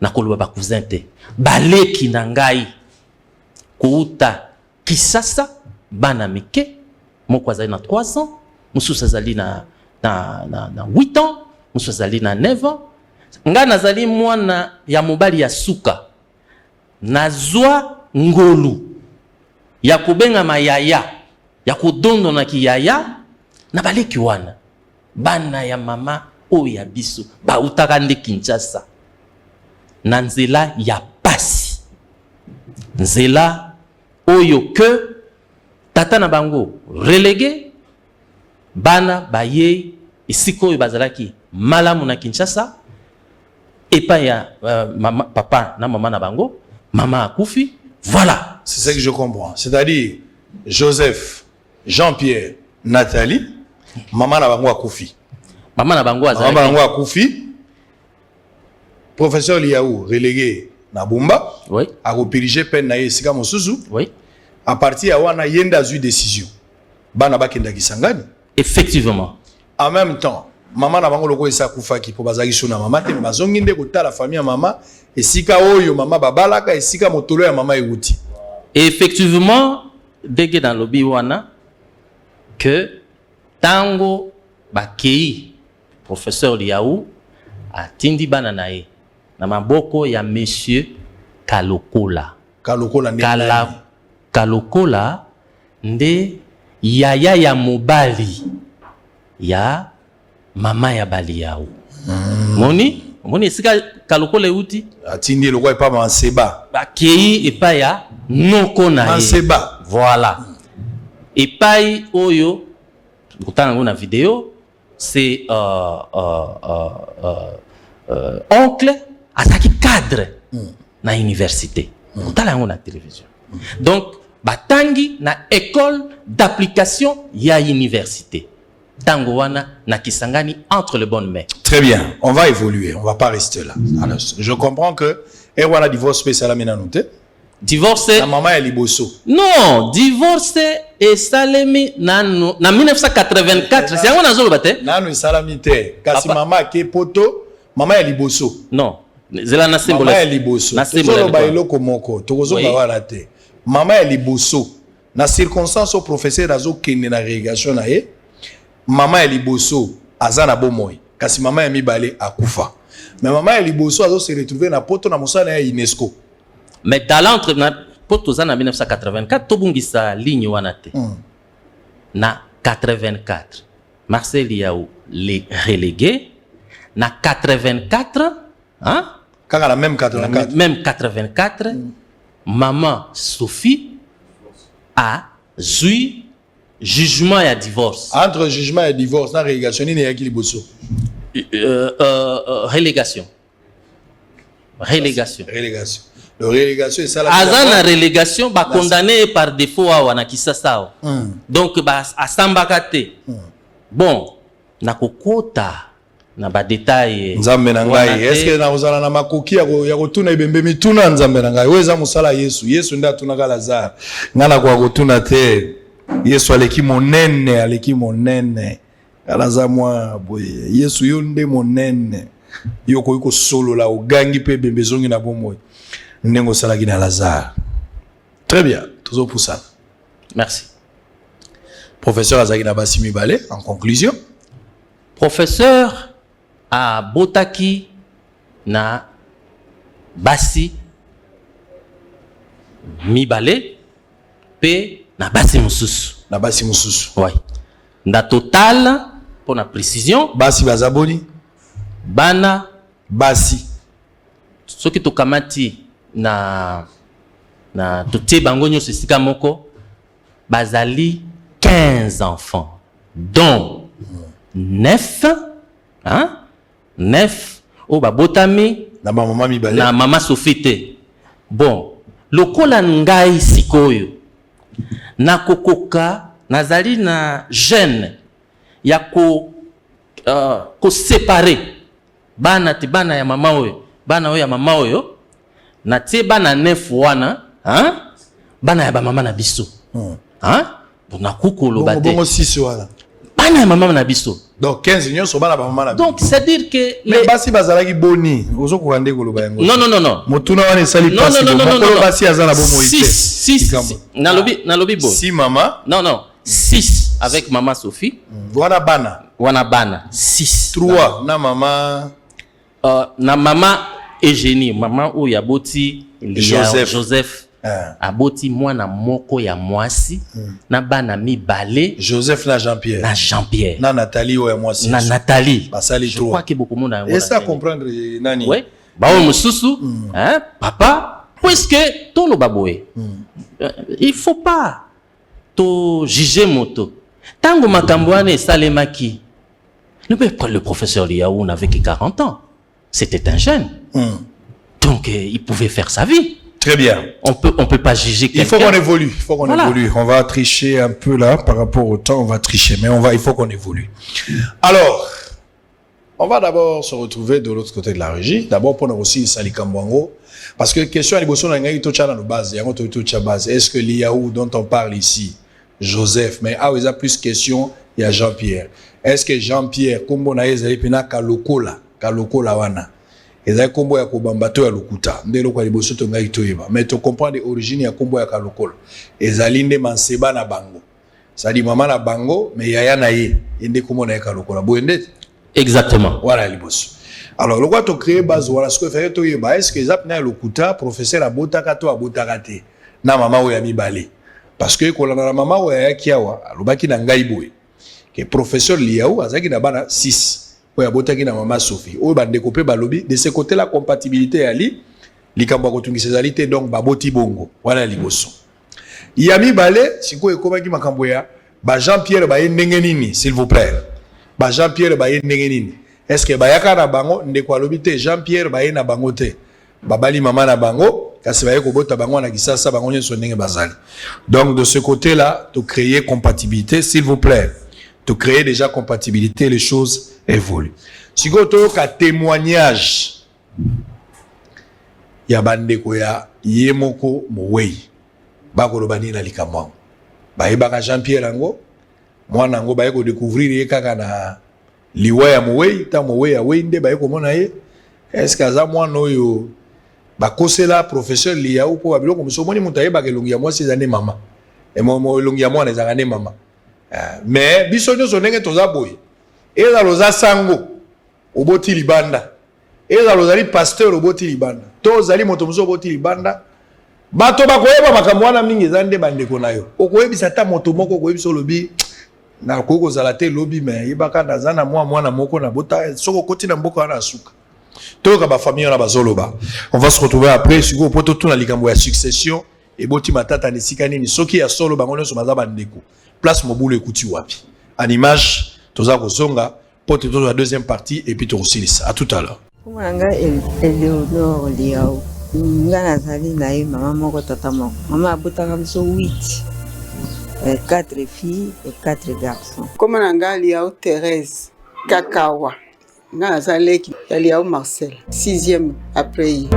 S21: na koloba ba cousin te. Baleki na ngai kuuta Kisasa bana mike moko azali na 3 ans, mususu azali na 8 ans, mususu azali na 9 ans. Nga nazali mwana ya mobali ya suka nazwa ngolu ya kubenga mayaya ya kudondo na kiyaya na baleki wana bana ya mama oyo ya biso bautaka nde Kinshasa na nzela ya pasi nzela oyo ke tata na bango relégué bana baye esiko oyo bazalaki malamu na Kinshasa. Et pas ya mama, papa na maman na bango, maman akufi, voilà.
S5: C'est ça que je comprends. C'est-à-dire Joseph, Jean-Pierre, Nathalie, maman na bango akufi.
S21: Maman na bango azali.
S5: Maman na bango akufi. Professeur Liaou relégué na Bumba.
S21: Oui.
S5: A repérigé peine na esika mosusu.
S21: Oui.
S5: À partir ya wana yenda zu décision. Bana bakenda Kisangani.
S21: Effectivement.
S5: En même temps, maman na bango loko esa kufaki po bazaki sona mama te bazongi nde kotala famille ya mama esika oyo mama babalaka esika motolo ya mama euti.
S21: Effectivement, dès dans lobby wana que tango bakei professeur Liaou atindi bana nae na maboko ya monsieur Kalokola.
S5: Kalokola nde
S21: Kalokola nde yaya ya mobali ya mama ya Baliaou. Moni esika Kalokola euti
S5: atindi lokwa epa Manseba.
S21: Bakei epa ya noko na ye.
S5: Manseba.
S21: Voilà. Epai oyo kutana ngona vidéo c'est oncle azaki cadre na université. Kutana ngona télévision. Donc batangi na école d'application ya université. Tango wana na Kisangani entre les bonnes mains.
S5: Très bien, on va évoluer, on va pas rester là. Alors, je comprends que wana divorce spécial amena noté.
S21: Divorce
S5: na maman ya liboso.
S21: Non, divorce et salami na 1984. C'est ngona zolo bate.
S5: Nanu salami te. Kasi mama ke poto, mama ya liboso.
S21: Non, zela na symbole.
S5: Mama ya liboso.
S21: Na symbole.
S5: Tozolo ba eloko moko, tokozo ba wala te. Mama ya liboso. Na circonstance au professeur azo kende na régation na ye. Mama ya liboso azana bomoy. Kasi mama ya mibale akufa. Mais mama ya liboso azo se retrouver na poto na mosala ya UNESCO.
S21: Mais dans l'entre poto za na 1984 tobungisa ligne wana te. Na 84 Marcel Liaou les relégué na 84 hein?
S5: Kaka la même 84.
S21: Même 84 maman Sophie a joui jugement et divorce.
S5: Entre jugement et divorce, na relégation ni yaki liboso.
S21: Relégation. Relégation.
S5: Relégation. Le relégation est ça la
S21: Azana relégation ba condamné par défaut à wana kisasa. Donc ba asambakate. Bon, na kokota na ba détail.
S5: Nzambe na ngai, est-ce que na ozala na makoki ya kotuna ibembe mituna nzambe na ngai? Weza musala Yesu. Yesu nda tunaka Lazare. Ngana kwa kotuna te. Yesu aleki monene. Alaza mwa boye. Yesu yonde monene. Yoko yuko solo la ogangi pe bembe zongi na bomoi. Nengo salaki na Lazare. Très bien. Toujours pour ça.
S21: Merci.
S5: Professeur Azaki na Basimi Balé, en conclusion.
S21: Professeur a botaki na basi mibale pe na basi mususu.
S5: Na basi mususu.
S21: Oui. Na total pour la précision.
S5: Basi bazaboni.
S21: Bana
S5: basi.
S21: Soki tokamati na totie bango nyoso esika moko bazali 15 enfants dont 9 au babotami
S5: na maman mibale
S21: na mama Sofite. Bon, lokola ngai sikoyo na kokoka nazali na gêne ya ko séparer bana te bana ya mama oyo bana oyo ya mama oyo na tie bana 9 wana bana ya ba mama na biso na kukolo bate
S5: bongo 6 wana
S21: bana ya mama na biso.
S5: Donc 15 nyonso bana ba mama na biso.
S21: Donc c'est dire que
S5: les basi bazalaki boni ozo ko kande koloba yango.
S21: Non.
S5: Motuna wana sali passe
S21: non.
S5: Basi azana bomo ite.
S21: 6 na lobi bo.
S5: 6 mama.
S21: Non. 6 avec maman Sophie.
S5: Wana bana 6. 3 na mama
S21: na mama Eugénie, maman ou yaboti Joseph. Aboti mwana moko ya mwasi na bana mibale
S5: Joseph na Jean-Pierre na Nathalie ou ya mwasi
S21: na Nathalie
S5: basali
S21: je crois que beaucoup de monde a
S5: et ça comprendre nani
S21: oui ba mususu papa puisque tout le baboé il faut pas to juger moto tango makambo ane salemaki le professeur Liaou n'avait que 40 ans, c'était un jeune donc il pouvait faire sa vie.
S5: Très bien.
S21: On peut pas juger quelqu'un.
S5: Il faut qu'on évolue. Évolue. On va tricher un peu là par rapport au temps. On va tricher, mais il faut qu'on évolue. Alors, on va d'abord se retrouver de l'autre côté de la régie. D'abord pour nous aussi Sali Kambwango, parce que question à l'évolution dans nos bases. Est-ce que Liaou dont on parle ici, Joseph, mais il y a plus de questions. Il y a Jean-Pierre. Est-ce que Jean-Pierre, comme on a dit, Kalokola wana. Ezali kombo ya kobambato ya lokuta ndelo kwa liboso to ngai toyeba mais to comprendre origine ya kombo ya Kalokola ezali nde manseba na bango sadi mama na bango mais yaya na ye ende kombo na Kalokola boende
S21: exactement
S5: voilà liboso. Alors le quoi to créer base voilà ce que fait toyeba est-ce que ezap na lokuta professeur abotaka to abotaka te na mama oya mibale parce que kolana na mama oya kiawa alobaki na ngai boye que professeur Liaou azaki na bana 6 oya botaki na mama Sophie oyo bandeko pe balobi de ce côté la compatibilité ali likambo kotungisa zalité donc baboti bongo wana liboso yami bale siko ekomaki makambo ya ba Jean-Pierre ba ndenge nini s'il vous plaît ba Jean-Pierre ba ndenge nini est-ce que bayaka na bango ndeko alobi te Jean-Pierre ba na bango te babali mama na bango kasi ba ko bota bango na kisasa bango nyeso ndenge bazali donc de ce côté là to créer compatibilité s'il vous plaît to créer déjà compatibilité les choses évolue. Si vous avez un témoignage, il y a bandeko ya yemoko mowei. Bako bani na likambo. Ba Jean-Pierre ango, mwana ngo ba ko découvrir ye kaka na liwa ya mowei, ta mowei ya wende ba ko mona ye. Est-ce que za mwana oyo ba kosela professeur Liaou po babilo ko msomoni mutaye ba kelongi ya mwasi zane mama. Et mo longi ya mwana zane mama. Mais biso nyoso ndenge toza boye. Eza loza sango oboti libanda eza lozali pasteur oboti libanda to zali moto muso oboti libanda bato bakoyeba makambo wana mingi ezande bandeko na yo okoyebisa ta moto moko okoyebisa lobi na koko zala te lobi mais yebaka nazana mwana moko na bota soko koti na mboka wana asuka to ka ba famille na bazoloba. On va se retrouver après siko poto tuna likambo ya succession eboti matata nisika nini soki ya solo bango nyonso baza bandeko place mobulu ekuti wapi en image Toza Kozonga, pour la deuxième partie, et puis tu aussi. À tout à l'heure.
S1: Eleonore Liaou. nga nazali na ye mama moko tata moko. Mama abotaka biso 8. 4 filles et 4 garçons.
S22: Comment nanga liao Thérèse Kakawa. Nga nazali ya liao Marcel, 6e après ye.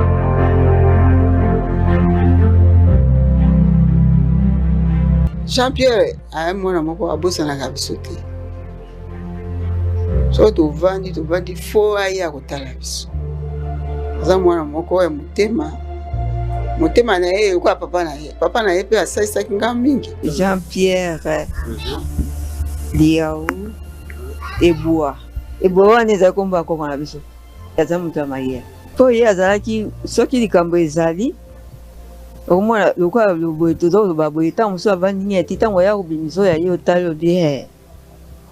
S22: Jean-Pierre aye mwana moko abosanaka biso te. So tovandi fo aye akotala biso. Aza mwana moko ya motema na ye kwa papa na ye pe asaisaki nga mingi.
S1: Jean-Pierre liao Eboa wana ezali kombo ya koko na biso, aza moto ya mayele mpo ye azalaki soki likambo ezali okomona lokola boye toza koloba boye ntango mosusu avandi nini ati ntango ya kobimiso ya ye otali obi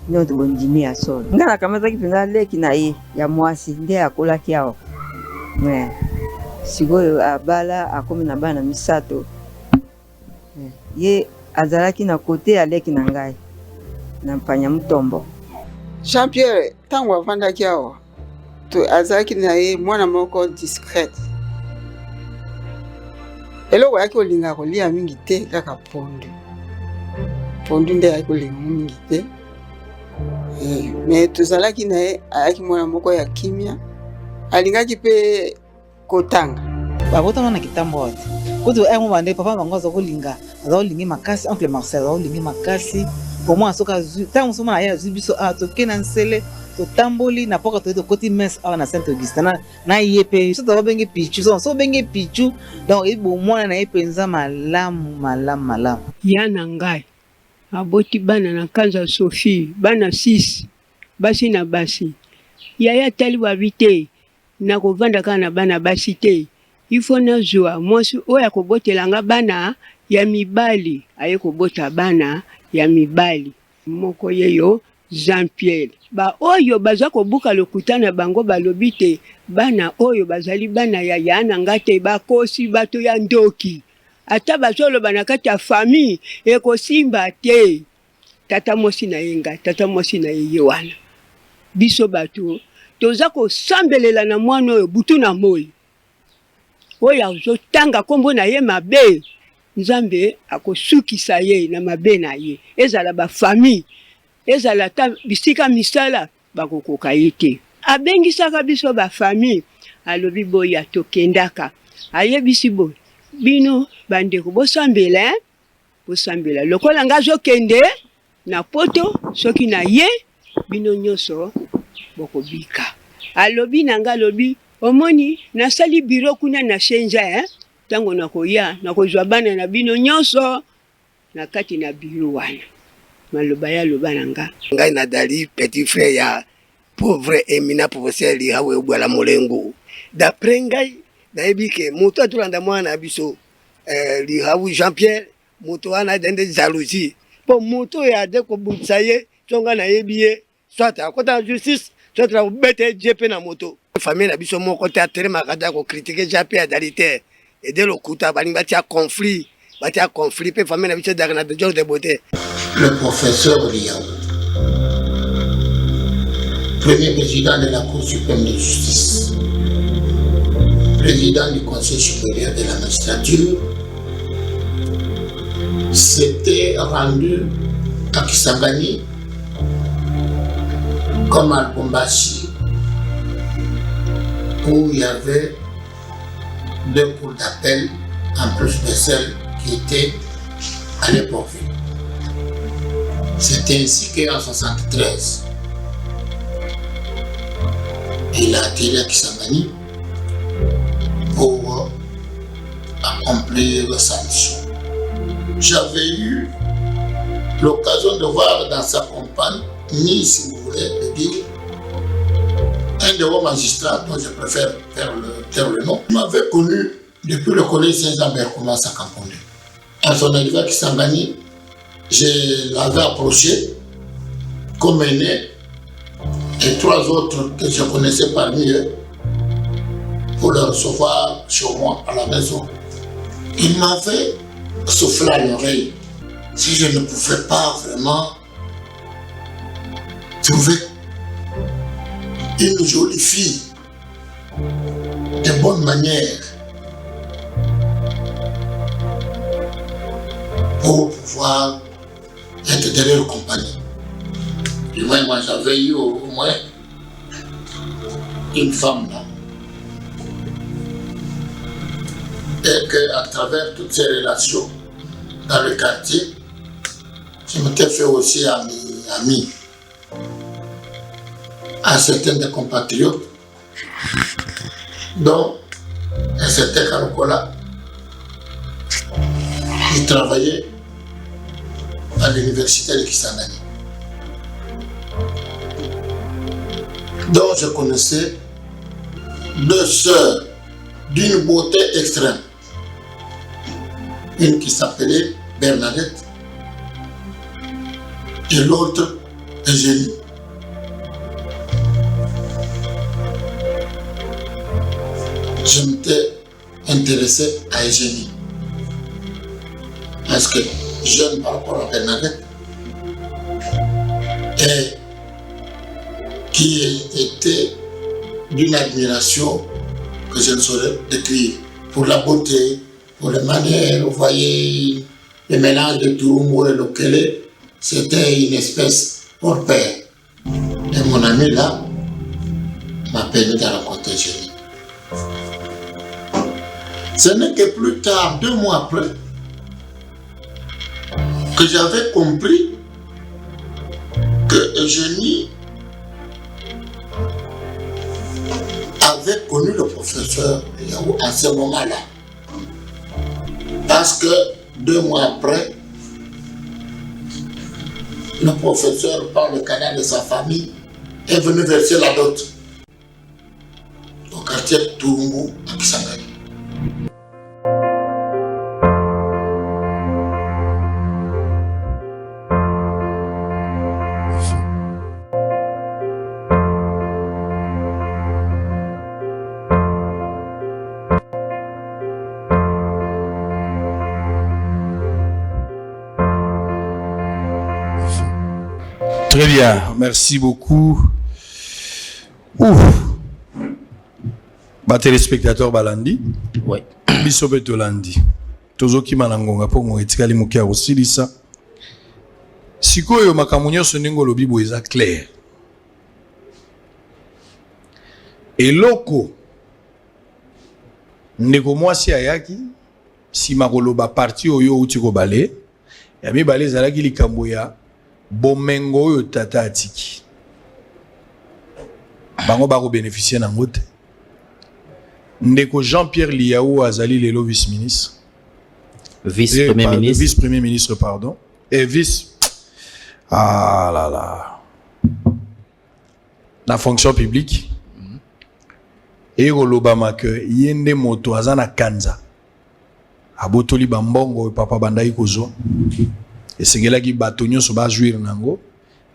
S1: nio tobondimi ya solo. Nga nakamataki mpenza leki na ye ya mwasi nde akolaki awa sikoyo abala akomi na bana 3. Ye azalaki na kote ya leki na ngai na mpanya mutombo.
S22: Jean-Pierre ntango avandaki awa azalaki na ye mwana moko discrète. Eloko yaki kolinga kolia mingi te kaka pondu nde yaki kolinga mingi te. Mais tozalaki na ye ayaki mwana moko ya kimia, alingaki pe kotanga
S23: babotama na kitambo wate kutu ngo bande papa bango aza kolinga makasi, oncle Marcel aza kolingi makasi comment soka tango soma na ya zibiso toke na nsele totamboli na poka to koti mess awa na Saint Augustin na yepe so to benge pichu so benge pichu donc ebo mwana na yepenza malamu
S24: yana ngai aboti bana na kanza Sophie bana 6 basi na basi yaya tali wabite na kovanda kana bana basi te ifo na zwa mwasi oya kobotelanga bana ya mibali aye kobota bana ya mibali moko yeyo Jean-Pierre ba oyo baza kobuka lokutana bango balobi te bana oyo bazali bana ya yana ngate bakosi bato ya ndoki ata bazolo bana kati ya famille ekosimba te tata mosi na ye wana biso bato toza kosambelela na mwana oyo butu na moi oyo azotanga kombo na ye mabe Nzambe akosukisa ye na mabe na ye ezala ba famille ezala ta bisika misala bakokoka ye te abengisaka biso ba famille alobi boya tokendaka ayebisi boy bino bandeko bosambela lokola nga zokende na poto soki na ye bino nyonso bokobika alobi nanga alobi omoni nasali biro kuna na Shenja tango nakoya nakozwa bana na bino nyonso na kati na biro wana maloba ya loba nanga
S25: ngai na dali petit frère ya pauvre Emina professeur hawe ubala molengo d'après ngai nayebi ke moto atulanda mwana biso li hawu Jean-Pierre moto ana dende jalousie po moto ya de ko butsaye tonga na yebiye soit akota justice soit la bete jepe na moto famille na biso moko te atere makada ko critiquer Jean-Pierre d'alité et de l'okuta balingi batia conflit pe famille na biso d'arna de jour de beauté.
S26: Le professeur Liao, premier président de la Cour suprême de justice, président du Conseil supérieur de la magistrature, s'était rendu à Kisangani comme à Lubumbashi, où il y avait 2 cours d'appel en plus de celles qui étaient à l'époque. C'était ainsi qu'en 1973, il a atterri à Kisangani pour accomplir sa mission. J'avais eu l'occasion de voir dans sa compagnie, si vous voulez le dire, un de vos magistrats dont je préfère faire le nom. Il m'avait connu depuis le collège Saint-Jean-Bert commence à Camponde. À son arrivée à Kisangani, je l'avais approché comme aîné et 3 autres que je connaissais parmi eux pour le recevoir chez moi à la maison. Il m'avait soufflé à l'oreille si je ne pouvais pas vraiment trouver une jolie fille de bonne manière pour pouvoir être derrière la compagnie. Et moi j'avais eu au moins une femme là. Et qu'à travers toutes ces relations dans le quartier, je m'étais fait aussi ami à certains des compatriotes, dont un certain Karokola, il travaillait à l'université de Kisangani. Donc je connaissais deux sœurs d'une beauté extrême. Une qui s'appelait Bernadette et l'autre Eugénie. Je m'étais intéressé à Eugénie parce que jeune par rapport à Bernadette et qui était d'une admiration que je ne saurais décrire pour la beauté, pour les manières. Vous voyez le mélange de Turumbo et Lokele, c'était une espèce hors pair. Et mon ami là m'a permis de rencontrer Eugénie. Ce n'est que plus tard, 2 mois après, que j'avais compris que Eugénie avait connu le professeur Yahou à ce moment-là. Parce que 2 mois après, le professeur, par le canal de sa famille, est venu verser la dot au quartier Turumbu à Kisangani.
S5: Très bien, merci beaucoup. Ouf. Ba téléspectateur balandi.
S21: Oui.
S5: Bisobe tolandi. Tozoki manangonga po ngo etikali mukia osilisa. Sikoyo makamunyo soningo lobi bo eza clair. Eloko ndeko mwasi ayaki si makoloba parti oyo uti ko bale. Ya mi bale zalaki likambo ya bomengo oyo tata atiki. Bango bako bénéficier na ngote. Ndeko Jean-Pierre Liaou azali lelo vice-ministre.
S21: Vice-premier ministre.
S5: Vice-premier ministre, pardon. Et vice... Ah là là. La fonction publique. Et Olobama que yende moto azana kanza. Abotoli bambongo papa bandai kozo. Et c'est là qui batonyo so ba jouir nango.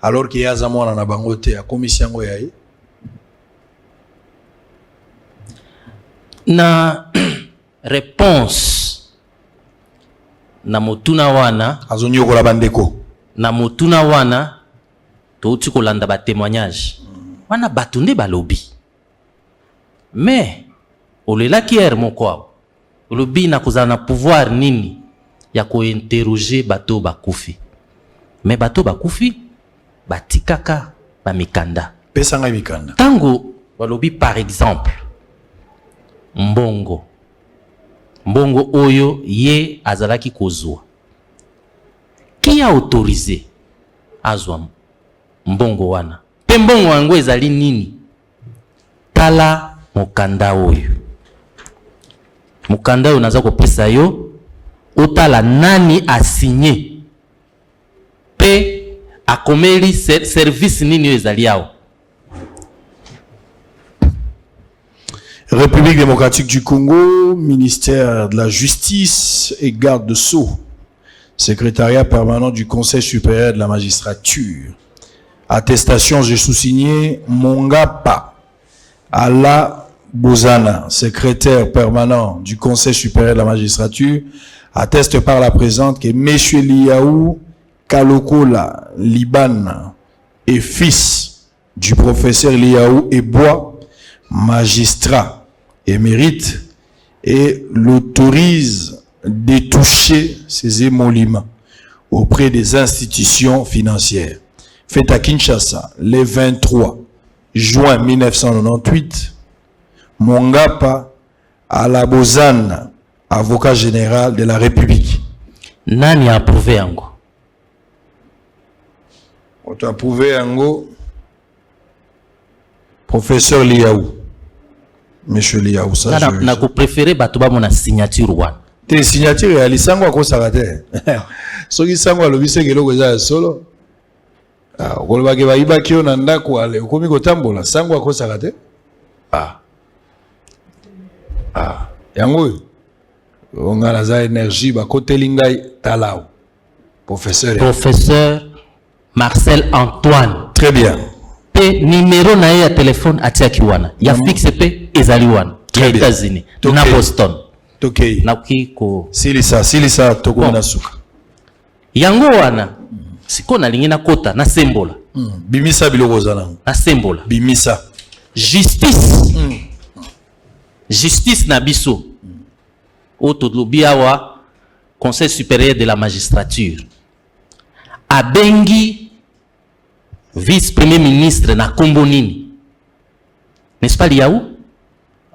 S5: Alors qu'il y a zamona na bango te a commission ngo yayi.
S21: Na réponse na motuna wana
S5: azonyo ko la bandeko
S21: na motuna wana to uti kolanda ba témoignage wana batunde balobi mais olela kier moko olobi na kozana pouvoir nini ya ko interroger bato bakufi mais bato bakufi batikaka ba mikanda
S5: pesa nga mikanda
S21: tango balobi par exemple mbongo oyo ye azalaki kozwa qui a autorisé azwa mbongo wana pe mbongo wango ezali nini tala mokanda oyo naza kopesa yo otala nani asigné pe akomeli service nini oyo ezali awo.
S5: République démocratique du Congo, ministère de la Justice et garde de Sceaux, secrétariat permanent du Conseil supérieur de la magistrature. Attestation, j'ai sous-signé Mongapa Ala Bozana, secrétaire permanent du Conseil supérieur de la magistrature, atteste par la présente que M. Liaou Kalokola Liban est fils du professeur Liaou Ebois, magistrat émérite, et l'autorise de toucher ses émoluments. auprès des institutions financières. Fait à Kinshasa, le 23 juin 1998, Mongapa Alabozane, avocat général de la République.
S21: Nani a approuvé Ango?
S5: On t'a approuvé Ango, professeur Liaou. Monsieur Liaou, ça je...
S21: Na ko préféré batuba mona signature wan.
S5: Tes signatures à lisango ko sarate. So ki sango alobi sekelo ko za solo. Ah, okoloba ke ba ibaki ona ndako ale okomi ko tambola sango ko sarate. Ah. Ah, yango. On a za énergie ba koteli ngai talao. Professeur.
S21: Professeur Marcel Antoine.
S5: Très bien.
S21: Pe numéro na ya téléphone atia kiwana. Ya fixe pe ezali wana. Ya États-Unis. Na Boston.
S5: Okay.
S21: Na ko
S5: silisa toko na suka.
S21: Yango wana siko na lingina kota na sembola.
S5: Bimisa biloko zana.
S21: Na sembola.
S5: Bimisa.
S21: Justice. Justice na biso. Otolobi awa Conseil supérieur de la magistrature. Abengi vice-premier ministre na kombo nini? N'est-ce pas Liaou?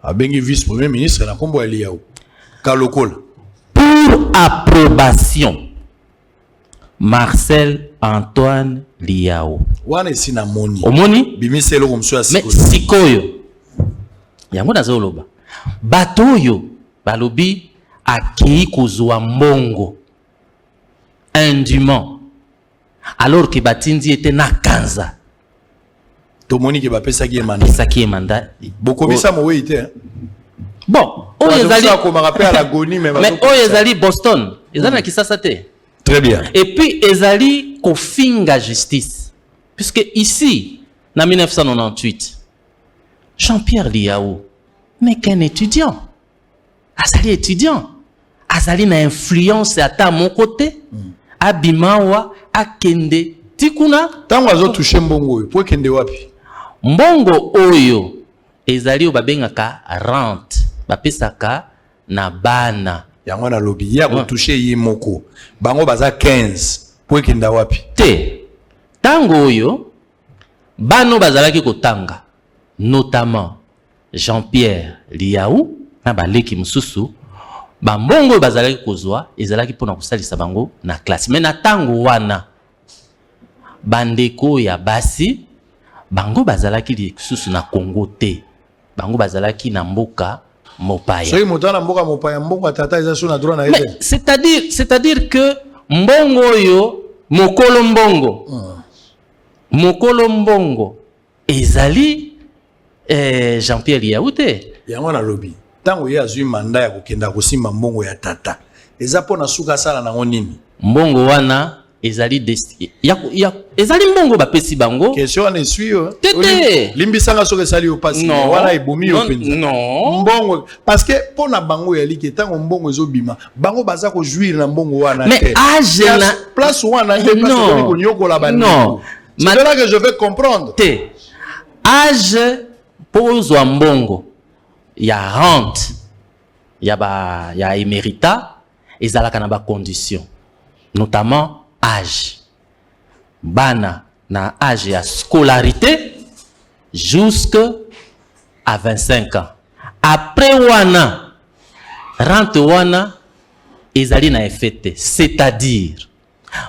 S5: Abengi vice-premier ministre na kombo Liaou. Kalokol.
S21: Pour approbation. Marcel Antoine Liaou.
S5: Wana sina moni.
S21: Omoni?
S5: Bimiselo komso
S21: asikoyo. Mais sikoyo. Yango nazoloba. Batoyo balobi akei kozwa mbongo indûment alors que Batindi était na kanza.
S5: Tomoni ke bapesa ki
S21: mandat. Pesa ki mandat.
S5: Bokomisa mo weite.
S21: Bon, mais ezali Boston, ezali Kisasa te.
S5: Très bien.
S21: Et puis ezali kofinga justice. Puisque ici, en 1998, Jean-Pierre Liaou, mais qu'un étudiant. Azali étudiant. Azali na influence à mon côté. Abimawa akende tikuna.
S5: Tango azo touché mbongo, po kende wapi?
S21: Mbongo oyo ezali obabengaka rente. Bapesaka na bana.
S5: Yango na lobi ya ko touché yimoko. Bango baza 15. Po kenda wapi?
S21: Te. Tango oyo bano bazalaki kotanga. Notamment Jean-Pierre Liaou na baleki mususu. Bambongo bazalaki kozwa ezalaki pona kosalisa bango na classe. Mais na tango wana bandeko ya basi bango bazalaki lisusu na Congo te. Bango bazalaki na mboka mopaya.
S5: Soki motana mboka mopaya mbongo tata eza sona droit na ete.
S21: C'est-à-dire que mbongo yo mokolo mbongo. Mokolo mbongo ezali Jean-Pierre Liaou te.
S5: Yango na lobi. Tango ya azui mandat ya kokenda kosimba mbongo ya tata. Eza pona suka sala na nini?
S21: Mbongo wana ezali ezali mbongo bapesi bango.
S5: Question wana suyo.
S21: Tete.
S5: Limbisanga soke sali opasi.
S21: Non.
S5: Wana ebomi yo penza.
S21: Non.
S5: Mbongo parce que pona bango ya like tango mbongo ezobima. Bango baza ko jouir na mbongo wana te.
S21: Mais âge na
S5: place wana nde place ko nyokola bandi. Non. C'est là que je vais comprendre.
S21: Te. Âge pozwa mbongo ya rente ya émérita ezalaka na ba condition notamment âge bana na âge ya scolarité jusqu'à 25 ans après wana rente wana ezali na effet, c'est-à-dire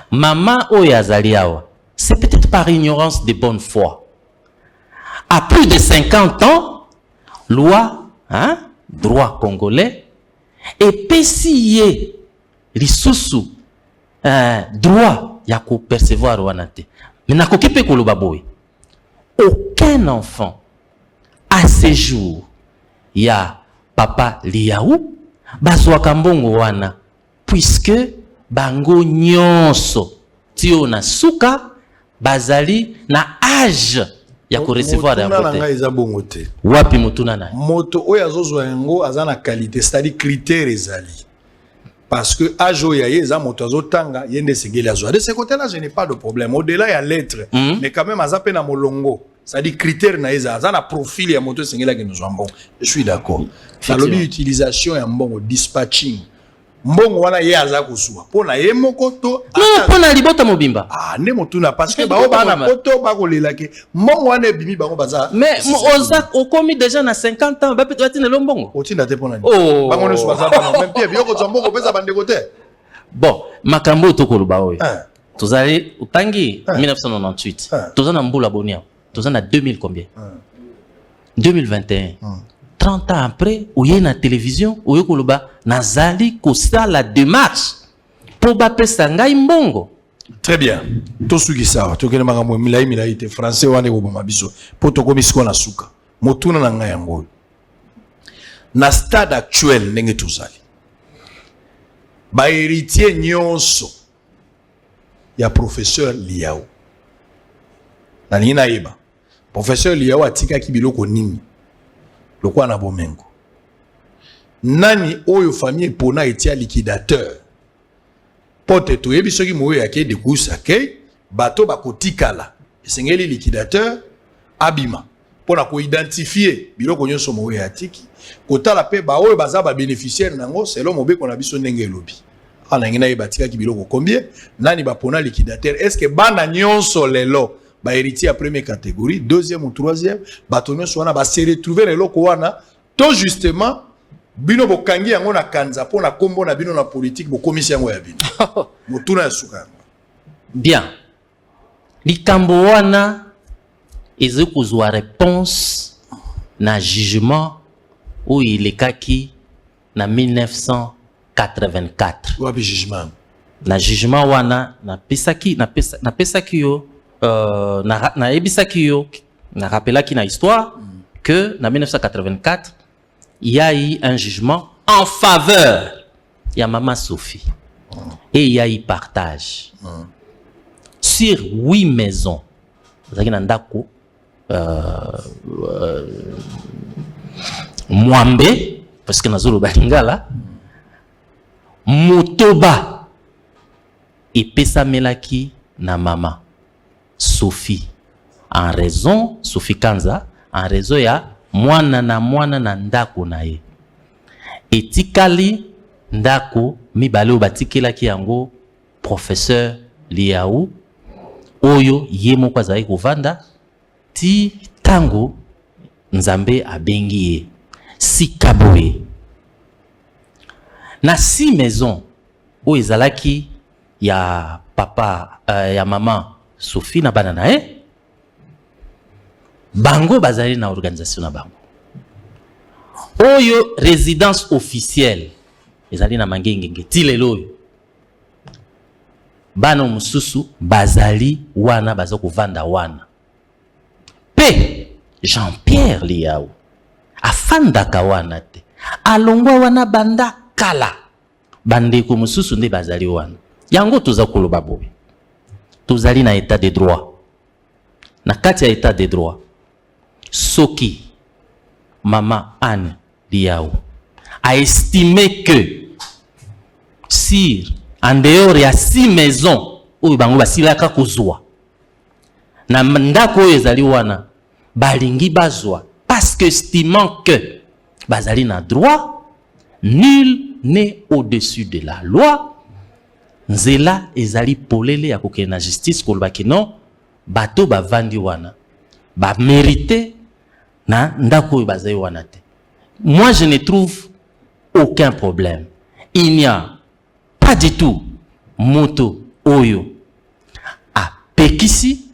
S21: maman oyo azali awa c'est peut-être par ignorance de bonne foi à plus de 50 ans loi droit congolais et pesiye lisusu droit ya ko percevoir wanate. Mais na kokipe koloba boy. Aucun enfant à ce jour ya papa Liaou bazwaka mbongo wana puisque bango nyonso tio na suka bazali na âge ya ko recevoir ya
S5: côté.
S21: Wapi mutuna na
S5: moto oyo azozwa yango azana qualité, c'est-à-dire critère ezali. Parce que âge oyo eza moto azotanga yende segeli azwa. De ce côté-là, je n'ai pas de problème. Au-delà il y a l'être, mais quand même azape na molongo. C'est-à-dire critère na eza azana profil ya moto segela ke nous bon. Je suis d'accord. La lobby utilisation ya mbongo dispatching mbongo wana ye aza kusua pona ye moko to
S21: non pona libota mobimba
S5: ne motuna parce que bao bana poto bakolela ke mbongo wana ebimi bango baza
S21: mais oza okomi déjà na 50 ans ba peut être le mbongo
S5: otinda te pona ni bango ne soza bana même pia bioko zamboko pesa bande côté
S21: bon makambo to koloba oyo tozali utangi 1998 tozana mbula bonia tozana 2000 combien 2021 30 ans après, où y a na télévision, où y a koloba nazali kosa la démarche pour baper sangai mbongo.
S5: Très bien. Tout ce qui ça, tu connais magambo milai te français wane ko biso. Pour to komisiko na suka. Motuna na ngai yango. Na stade actuel ndenge tozali. Ba héritier nyonso ya professeur Liao. Na nina yeba. Professeur Liao atika ki biloko nini? Lokwa na bomengo. Nani oyo famille pona etia liquidateur. Pote to yebi soki moyo yake de kusa ke bato bakotikala. Esengeli liquidateur abima. Pona ko identifier biloko nyonso moyo yatiki. Kotala pe ba oyo baza ba bénéficiaire nango selon mobeko na biso ndenge lobi. Ana ngina yebatika ki biloko combien? Nani ba pona liquidateur? Est-ce que bana nyonso lelo ba héritier à première catégorie, deuxième ou troisième, batonyo soana ba se retrouver les loko wana, to justement bino bokangi yango na kanza pona kombo na bino na politique bo komisi yango ya bino. Motuna ya suka.
S21: Bien. Likambo wana ezekuzwa réponse na jugement où il est kaki na 1984.
S5: Wapi jugement?
S21: Na jugement wana na pesaki yo na ebisaki yo na rappelaki na histoire que en 1984 il y a eu un jugement en faveur de maman Sophie et il y a eu partage sur 8 maisons. Ndako Mwambe parce que nazolo balingala Motoba et pesa melaki na maman Sophie en raison Sophie Kanza en raison ya mwana na ndako na ye etikali ndako mibale obatikelaki yango professeur Liao oyo ye moko azali kovanda ti tango nzambe abengi ye sikaboye na 6 maisons oyo ezalaki ya papa ya maman Sophie na bana na ye bango bazali na organisation na bango oyo résidence officielle ezali na mangengenge ti lelo oyo bana mususu bazali wana baza kovanda wana pe Jean-Pierre Liao afandaka wana te alongwa wana banda kala bandeko mususu nde bazali wana yango toza koloba boye tozali na état de droit na kati ya état de droit soki Maman Anne Liao a estimé que si en dehors il y a 6 maisons où bango basilaka kozwa na ndako ezali wana balingi bazwa parce que estimant que bazali na droit, nul n'est au-dessus de la loi. Nzela ezali polele ya kokende na justice kolobaki non bato bavandi wana ba mérité na ndako bazali wana te. Moi je ne trouve aucun problème. Il n'y a pas du tout moto oyo a pekisi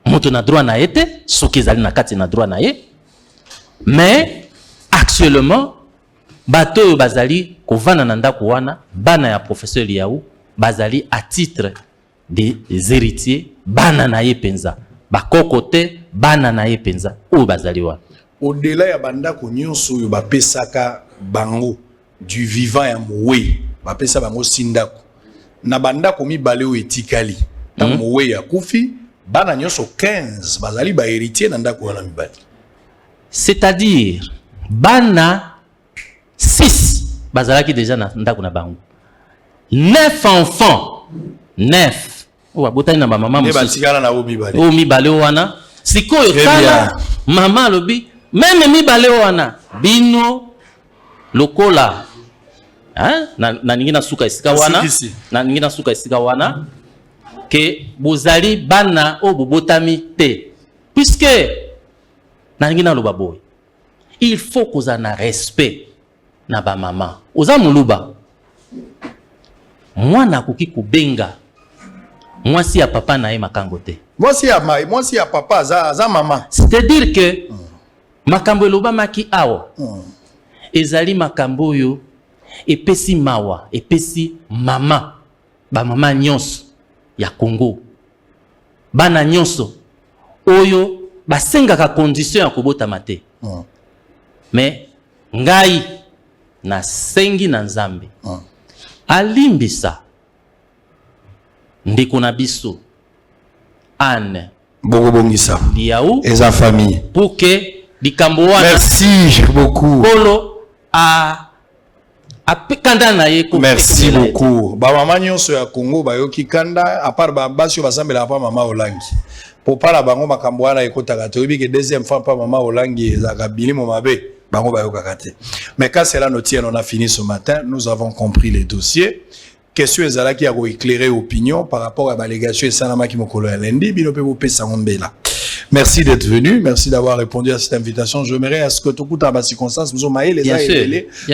S21: moto na droit na ete soki ezali na kati na droit na ye, mais actuellement bato oyo bazali kovana na ndako wana bana ya professeur Liao bazali à titre des héritiers bana na ye penza bakokote bana na ye penza oyo bazali wana.
S5: Au-delà ya bandako nyonso oyo bapesaka bango du vivant ya mowe bapesa bango sindako na bandako mibale oyo etikali na mowe ya kufi bana nyonso 15 bazali ba héritier na ndako wana mibale.
S21: C'est-à-dire bana 6 bazalaki déjà na ndako na bango 9 enfants 9 owa botani na ba mama
S5: mususu batikala na o mibale
S21: o mibale wana sikoyo tala mama lobi même mibale wana bino lokola hein na ningi na suka esika wana na ningi na suka esika wana que bozali bana o bobotami te puisque na ningi na loba boy il faut qu'on ait respect na ba maman oza muluba mwana koki kubenga mwasi ya papa na ye makango te
S5: mwasi ya papa za maman
S21: c'est-à-dire que makambo eloba maki awa ezali makambo yo epesi mawa epesi mama ba mama nyonso ya Congo bana nyonso oyo basengaka condition ya kobotama te mais ngai na sengi na Nzambe alimbisa ndeko na biso Anne
S5: Bogobongisa
S21: Liaou
S5: et sa famille
S21: pour que likambo wana
S5: merci beaucoup
S21: kolo kanda na ye ko
S5: merci beaucoup ba mama nyonso ya Congo bayoki kanda à part ba basio basambela pa mama Olangi pour para bango makambo wana ekotaka te obi ke deuxième fois pa mama Olangi ezaka bilimo mabe bango bayoka te mais quand cela nous tient on a fini ce matin nous avons compris les dossiers question ezala qui a éclairer opinion par rapport à la délégation et sanama qui mokolo ya lundi bino pe bopesa ngombela. Merci d'être venu, merci d'avoir répondu à cette invitation. Je m'aimerais à ce que tout le monde circonstances nous ont maillé les uns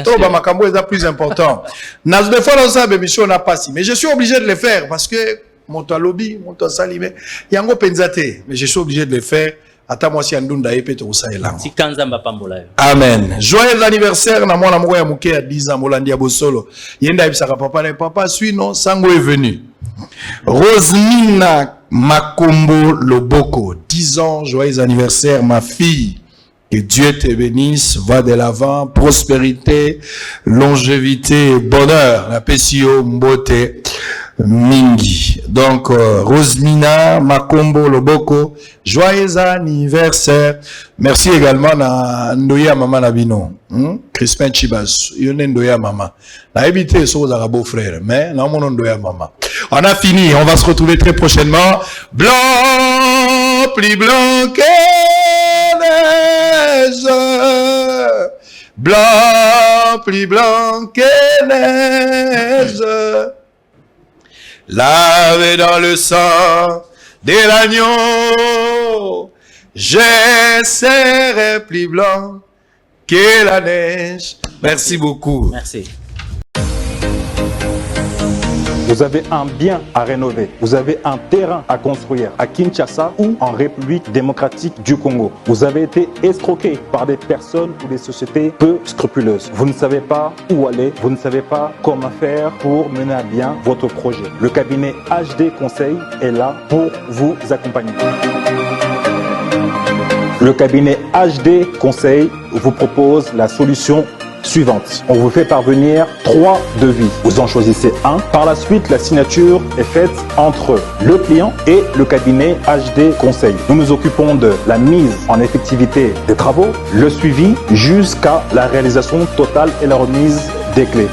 S5: tout ba makambo est plus important. Nas de fois dans ça émission n'a pas si mais je suis obligé de le faire parce que mon lobby, mon salimé, yango penzate, mais je suis obligé de le faire. Ata moi si andunda epe to usaela.
S21: Sikanzamba pambola yo.
S5: Amen. Joyeux anniversaire na mwana moko ya muke ya 10 ans Molandia Bosolo. Yenda ibisaka papa na papa suit non sango est venu. Rosmina Makombo Loboko, 10 ans, joyeux anniversaire ma fille. Que Dieu te bénisse, va de l'avant, prospérité, longévité, bonheur. La PCO Mbote Mingi. Donc, Rosmina Makombo Loboko, joyeux anniversaire. Merci également à Ndoya Mama Nabino, Crispin Chibas, Yone Ndoya Mama. Na évité ce aux beau frère, mais non mon Ndoya Mama. On a fini, on va se retrouver très prochainement. Blanc, plus blanc que neige. Blanc, plus blanc que neige. Lavé dans le sang de l'agneau, je serai plus blanc que la neige. Merci beaucoup.
S21: Merci.
S2: Vous avez un bien à rénover, vous avez un terrain à construire à Kinshasa ou en République démocratique du Congo. Vous avez été escroqué par des personnes ou des sociétés peu scrupuleuses. Vous ne savez pas où aller, vous ne savez pas comment faire pour mener à bien votre projet. Le cabinet HD Conseil est là pour vous accompagner. Le cabinet HD Conseil vous propose la solution suivante. On vous fait parvenir 3 devis. Vous en choisissez un. Par la suite, la signature est faite entre le client et le cabinet HD Conseil. Nous nous occupons de la mise en effectivité des travaux, le suivi jusqu'à la réalisation totale et la remise des clés.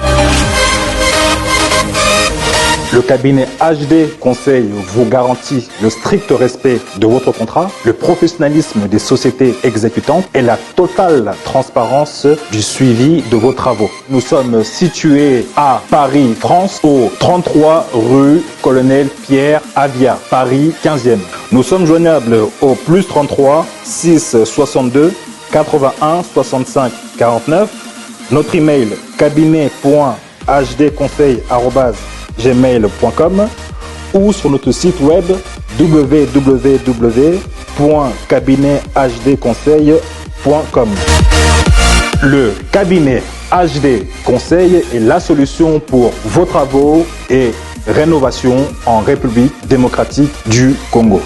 S2: Le cabinet HD Conseil vous garantit le strict respect de votre contrat, le professionnalisme des sociétés exécutantes et la totale transparence du suivi de vos travaux. Nous sommes situés à Paris, France, au 33 rue Colonel Pierre Avia, Paris 15e. Nous sommes joignables au +33 6 62 81 65 49. Notre email cabinet.hdconseil@gmail.com ou sur notre site web www.cabinethdconseil.com. Le cabinet HD Conseil est la solution pour vos travaux et rénovations en République démocratique du Congo.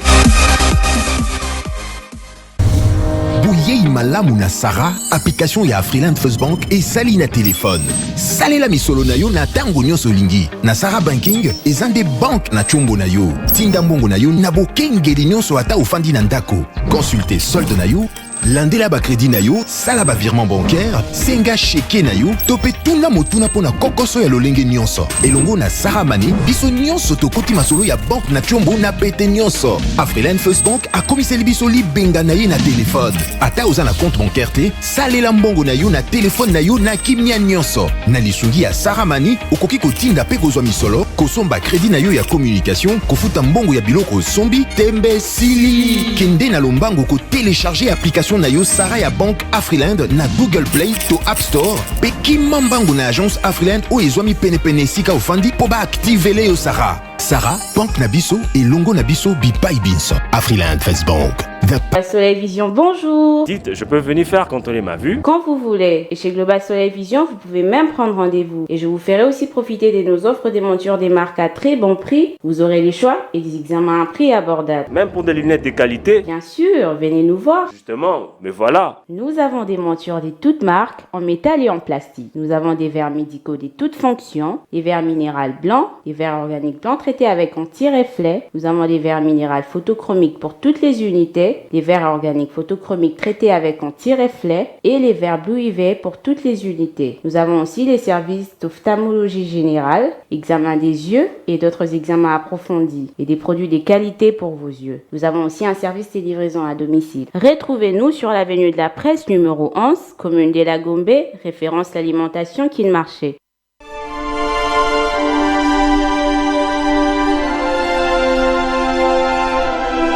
S3: Malamu na Sara, application ya Freeland First Bank et sali na téléphone. Salela misolo na yo na tango nyonso lingi. Na Sara Banking, ezande bank na chombo na yo. Tinda mbongo na yo na bokengeli nyonso ata ofandi na ndako. Consultez solde na yo, landela ba crédit na yo, sala ba virement bancaire, senga cheke na yo, tope tuna motuna pona kokoso ya lolenge nyonso. Elongo na Sarah Money, biso nyonso tokoti masolo ya banque na Tchombo na pete nyonso. Afriland First Bank a komiseli biso libenga na ye na téléphone. Ata oza na compte bancaire te, salela mbongo na yo na téléphone na yo na kimia nyonso. Na lisungi ya Sarah Money, okoki kotinda pe kozwa misolo, kosomba crédit na yo ya communication, kofuta mbongo ya biloko sombi, tembe sili. Kende na lombango ko télécharger application na yo Sarah ya Banque Afriland na Google Play to App Store. Pe kimambango na agence Afriland o ezwami pene sika ofandi po ba activele yo Sarah. Sarah, Banque Nabiso et Longo Nabiso Bipai Binso. Afriland First Bank.
S4: Global Soleil Vision, bonjour.
S9: Dites, je peux venir faire contrôler ma vue?
S4: Quand vous voulez. Et chez Global Soleil Vision, vous pouvez même prendre rendez-vous. Et je vous ferai aussi profiter de nos offres des montures des marques à très bon prix. Vous aurez les choix et des examens à prix abordable.
S9: Même pour des lunettes de qualité?
S4: Bien sûr, venez nous voir.
S9: Justement, mais voilà.
S4: Nous avons des montures de toutes marques, en métal et en plastique. Nous avons des verres médicaux de toutes fonctions, des verres minéraux blancs, des verres organiques blancs traités avec anti-reflet. Nous avons des verres minéraux photochromiques pour toutes les unités, des verres organiques photochromiques traités avec anti-reflet et les verres Blue UV pour toutes les unités. Nous avons aussi les services d'ophtalmologie générale, examen des yeux et d'autres examens approfondis et des produits de qualité pour vos yeux. Nous avons aussi un service de livraison à domicile. Retrouvez-nous sur l'avenue de la Presse numéro 11, commune de la Gombe, référence l'alimentation Kin Marché.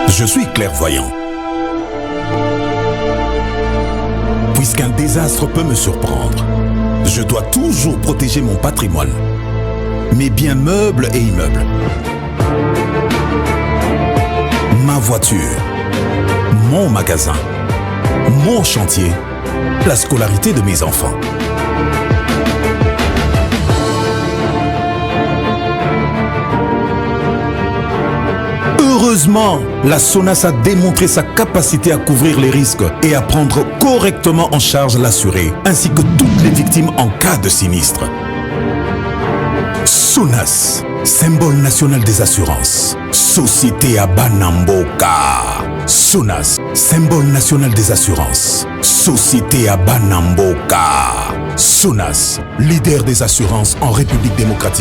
S3: Je suis clairvoyant. Puisqu'un désastre peut me surprendre, je dois toujours protéger mon patrimoine, mes biens meubles et immeubles, ma voiture, mon magasin, mon chantier, la scolarité de mes enfants. Heureusement, la SONAS a démontré sa capacité à couvrir les risques et à prendre correctement en charge l'assuré, ainsi que toutes les victimes en cas de sinistre. SONAS, symbole national des assurances. Société à Banamboka. SONAS, symbole national des assurances. Société à Banamboka. SONAS, leader des assurances en République démocratique.